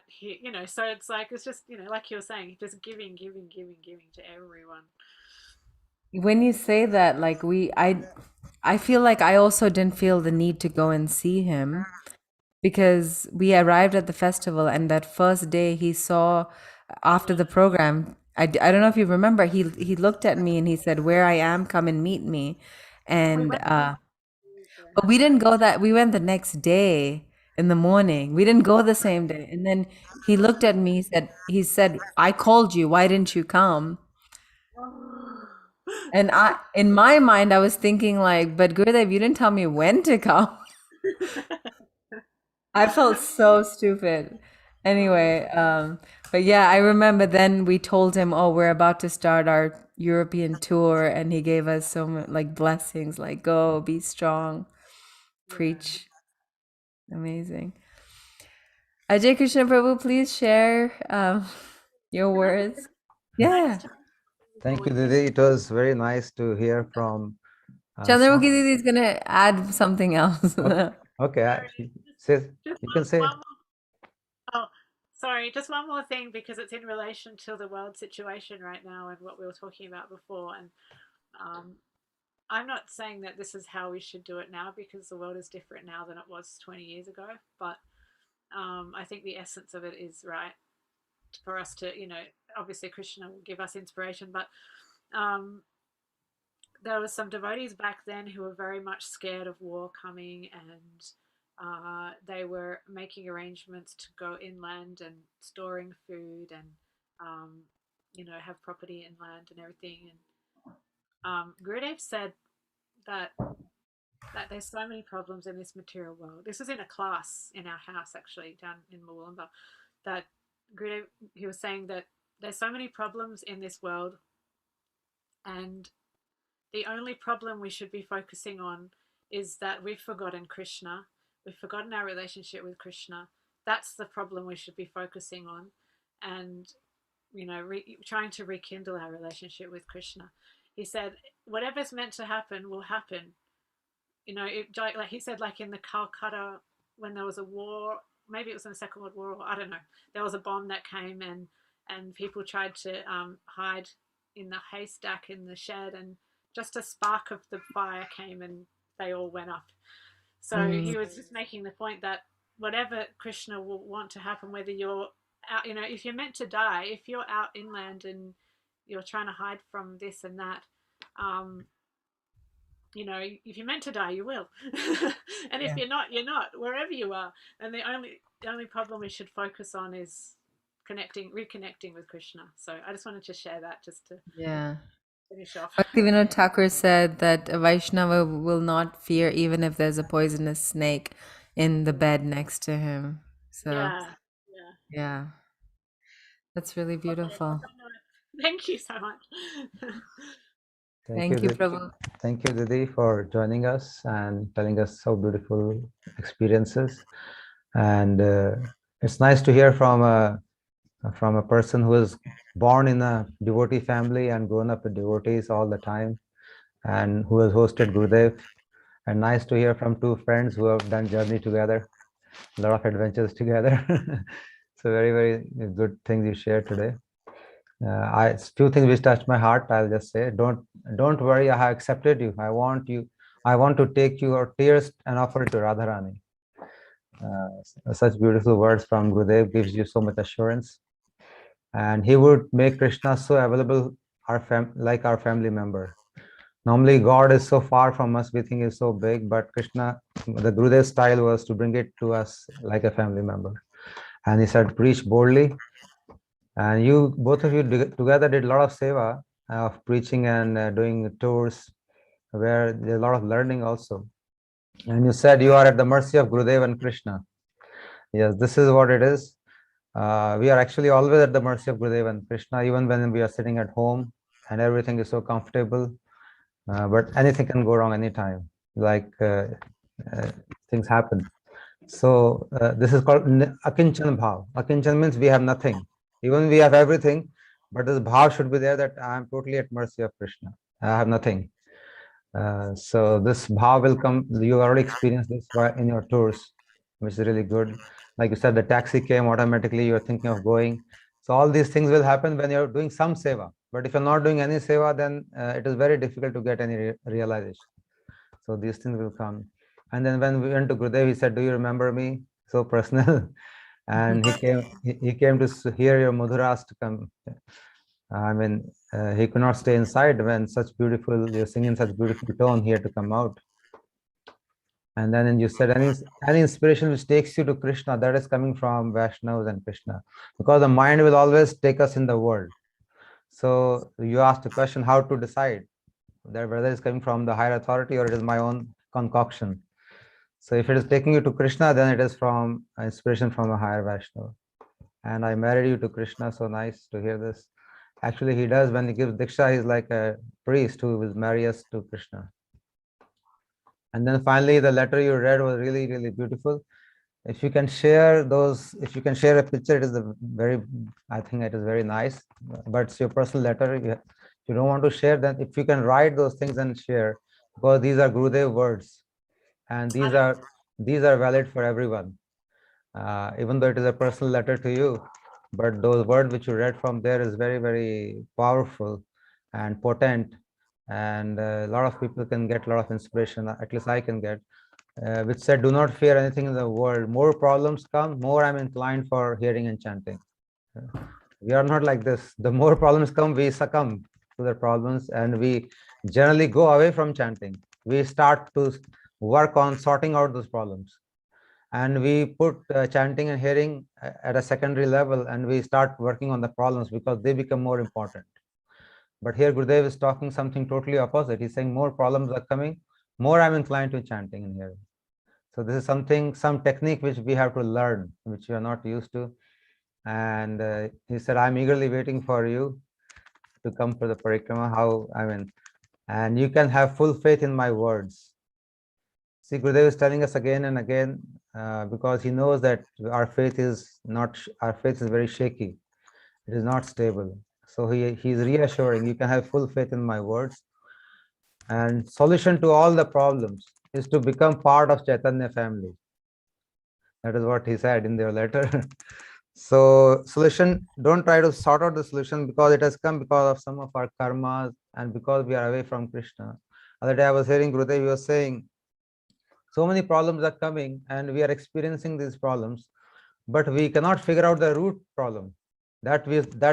he, so it's just, like you were saying, just giving to everyone. When you say that, like I feel like I also didn't feel the need to go and see him, because we arrived at the festival, and that first day he saw, after the program, I don't know if you remember, he looked at me and he said, "Where I am, come and meet me." We And went, but we didn't go that, we went the next day in the morning. We didn't go the same day. And then he looked at me, he said, "I called you, why didn't you come?" And in my mind, I was thinking like, "But Gurudev, you didn't tell me when to come." I felt so stupid. Anyway, but yeah, I remember then we told him, "Oh, we're about to start our European tour," and he gave us so much like blessings, like, "Go, be strong, preach." Amazing. Ajay Krishna Prabhu, please share your words. Yeah. Thank you, Didi. It was very nice to hear from Chandramukhi Didi is going to add something else. Okay, you can say. Oh, sorry, just one more thing, because it's in relation to the world situation right now and what we were talking about before. And I'm not saying that this is how we should do it now, because the world is different now than it was 20 years ago. But I think the essence of it is right for us to, obviously Krishna will give us inspiration, but there was some devotees back then who were very much scared of war coming, and they were making arrangements to go inland and storing food and have property inland and everything. And Gurudev said that there's so many problems in this material world. This was in a class in our house, actually, down in Murwillumbah, that Gurudev, he was saying that there's so many problems in this world, and the only problem we should be focusing on is that we've forgotten Krishna. We've forgotten our relationship with Krishna. That's the problem we should be focusing on, and trying to rekindle our relationship with Krishna. He said, whatever's meant to happen will happen. Like he said, like in the Calcutta, when there was a war, maybe it was in the Second World War, or I don't know, there was a bomb that came, and people tried to hide in the haystack in the shed, and just a spark of the fire came and they all went up. So he was just making the point that whatever Krishna will want to happen, whether you're out, if you're meant to die, if you're out inland and you're trying to hide from this and that, if you're meant to die, you will. And if you're not, you're not, wherever you are. And the only problem we should focus on is reconnecting with Krishna. So I just wanted to share that, just to finish off. Bhaktivinoda Thakur said that a Vaishnava will not fear even if there's a poisonous snake in the bed next to him. So yeah. That's really beautiful. Thank you so much. Thank you, Prabhu. Thank you, Didi, for joining us and telling us so beautiful experiences. And it's nice to hear from a person who was born in a devotee family and grown up with devotees all the time, and who has hosted Gurudev. And nice to hear from two friends who have done journey together, a lot of adventures together. So very, very good things you shared today. Few things which touched my heart. I'll just say, don't worry, I have accepted you. I want to take your tears and offer it to Radharani. Such beautiful words from Gurudev gives you so much assurance. And he would make Krishna so available, like our family member. Normally, God is so far from us, we think he's so big, but Krishna, the Gurudev style was to bring it to us like a family member. And he said, preach boldly. And both of you together did a lot of seva. of preaching and doing tours where there's a lot of learning also. And you said you are at the mercy of Gurudev and Krishna. Yes, this is what it is. We are actually always at the mercy of Gurudev and Krishna, even when we are sitting at home and everything is so comfortable. But anything can go wrong anytime, like things happen. So this is called akinchan bhav. Akinchan means we have nothing. Even we have everything, but this bhav should be there that I am totally at mercy of Krishna. I have nothing. So this bhav will come. You already experienced this in your tours, which is really good. Like you said, the taxi came automatically. You're thinking of going. So all these things will happen when you're doing some seva. But if you're not doing any seva, then it is very difficult to get any realization. So these things will come. And then when we went to Gurudev, he said, "Do you remember me?" So personal. And he came to hear your Madhuras to come. I mean, he could not stay inside when you're singing such beautiful tone. He had to come out. And then you said any inspiration which takes you to Krishna, that is coming from Vaishnavas and Krishna, because the mind will always take us in the world. So you asked the question, how to decide that whether it's coming from the higher authority or it is my own concoction. So if it is taking you to Krishna, then it is from inspiration from a higher Vaishnava. And I married you to Krishna, so nice to hear this. Actually, he does, when he gives diksha, he's like a priest who will marry us to Krishna. And then finally, the letter you read was really, really beautiful. If you can share if you can share a picture, it is I think it is very nice, but it's your personal letter. If you don't want to share, then if you can write those things and share, because these are Gurudev words, and these are valid for everyone. Even though it is a personal letter to you, but those words which you read from there is very, very powerful and potent, and a lot of people can get a lot of inspiration, at least I can get, which said, "Do not fear anything in the world. More problems come, more I'm inclined for hearing and chanting." We are not like this. The more problems come, we succumb to the problems, and we generally go away from chanting. We start to work on sorting out those problems. And we put chanting and hearing at a secondary level, and we start working on the problems because they become more important. But here Gurudev is talking something totally opposite. He's saying more problems are coming, more I'm inclined to chanting and hearing. So this is some technique which we have to learn, which we are not used to. And he said, "I'm eagerly waiting for you to come for the parikrama." And you can have full faith in my words. See, Gurudev is telling us again and again, because he knows that our faith is very shaky. It is not stable. So he's reassuring, you can have full faith in my words. And solution to all the problems is to become part of Chaitanya family. That is what he said in their letter. So solution, don't try to sort out the solution because it has come because of some of our karmas and because we are away from Krishna. Other day I was hearing Gurudev, he was saying, so many problems are coming and we are experiencing these problems, but we cannot figure out the root problem. That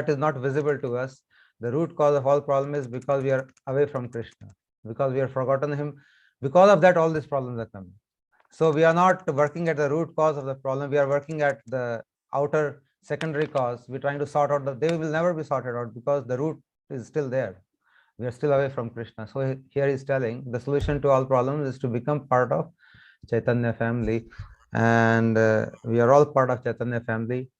is not visible to us. The root cause of all problem is because we are away from Krishna, because we have forgotten him. Because of that, all these problems are coming. So we are not working at the root cause of the problem. We are working at the outer secondary cause. We're trying to sort out they will never be sorted out because the root is still there. We are still away from Krishna. So here he's telling the solution to all problems is to become part of Chaitanya family. And we are all part of Chaitanya family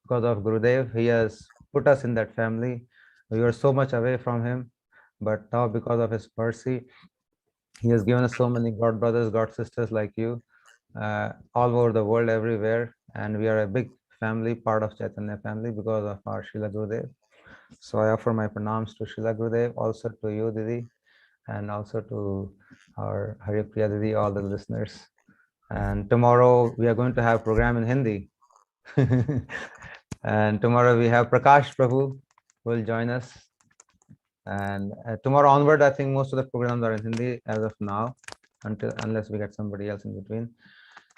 because of Gurudev. He has put us in that family. We were so much away from him, but now because of his mercy, he has given us so many God brothers, God sisters like you, all over the world, everywhere. And we are a big family, part of Chaitanya family because of our Srila Gurudev. So I offer my pranams to Srila Gurudev, also to you, Didi, and also to our Haripriya Didi, all the listeners. And tomorrow we are going to have program in Hindi. And tomorrow we have Prakash Prabhu who will join us. And tomorrow onward, I think most of the programs are in Hindi as of now, unless we get somebody else in between.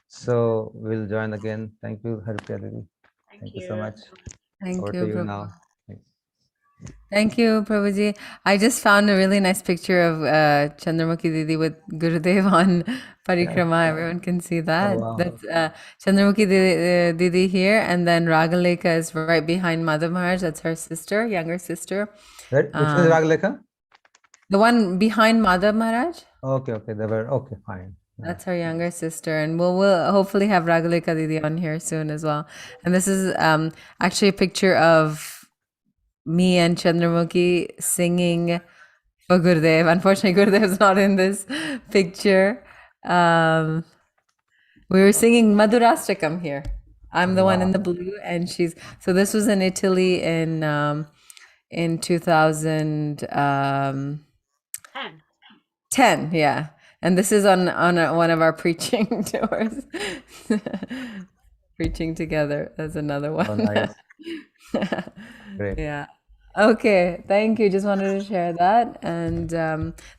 So we'll join again. Thank you, Haripriya Didi. Thank you so much. Thank Over you, to you Prabhu. now. Thank you, Prabhuji. I just found a really nice picture of Chandramukhi Didi with Gurudev on Parikrama. Everyone can see that. wow. That's Chandramukhi Didi here, and then Ragaleka is right behind Madhu Maharaj. That's her sister, younger sister. Which one is Raglekha? The one behind Madhav Maharaj. Okay, they were okay, fine. That's her younger sister, and we'll hopefully have Ragulika Didi on here soon as well. And this is actually a picture of me and Chandramukhi singing for Gurudev. Unfortunately, Gurudev's not in this picture. We were singing Madhurastakam here. I'm the one in the blue, and she's. So this was in Italy in 2010. Yeah. And this is on one of our preaching tours. Preaching together. That's another one. Oh, nice. Great. Yeah. Okay. Thank you. Just wanted to share that. And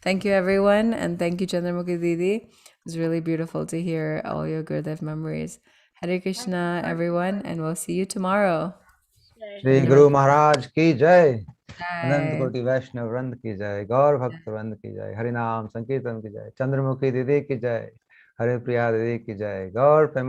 thank you, everyone. And thank you, Chandramukhi Didi. It was really beautiful to hear all your Gurudev memories. Hare Krishna, everyone. And we'll see you tomorrow. Shri Guru Maharaj ki jai. Anant Koti Vaishnav Vrand ki jai. Gaur Bhakt Vrand ki jai. Harinam Sankirtan ki jai. Chandramukhi Didi ki jai. Hare Priya Didi ki jai. Gaur Prema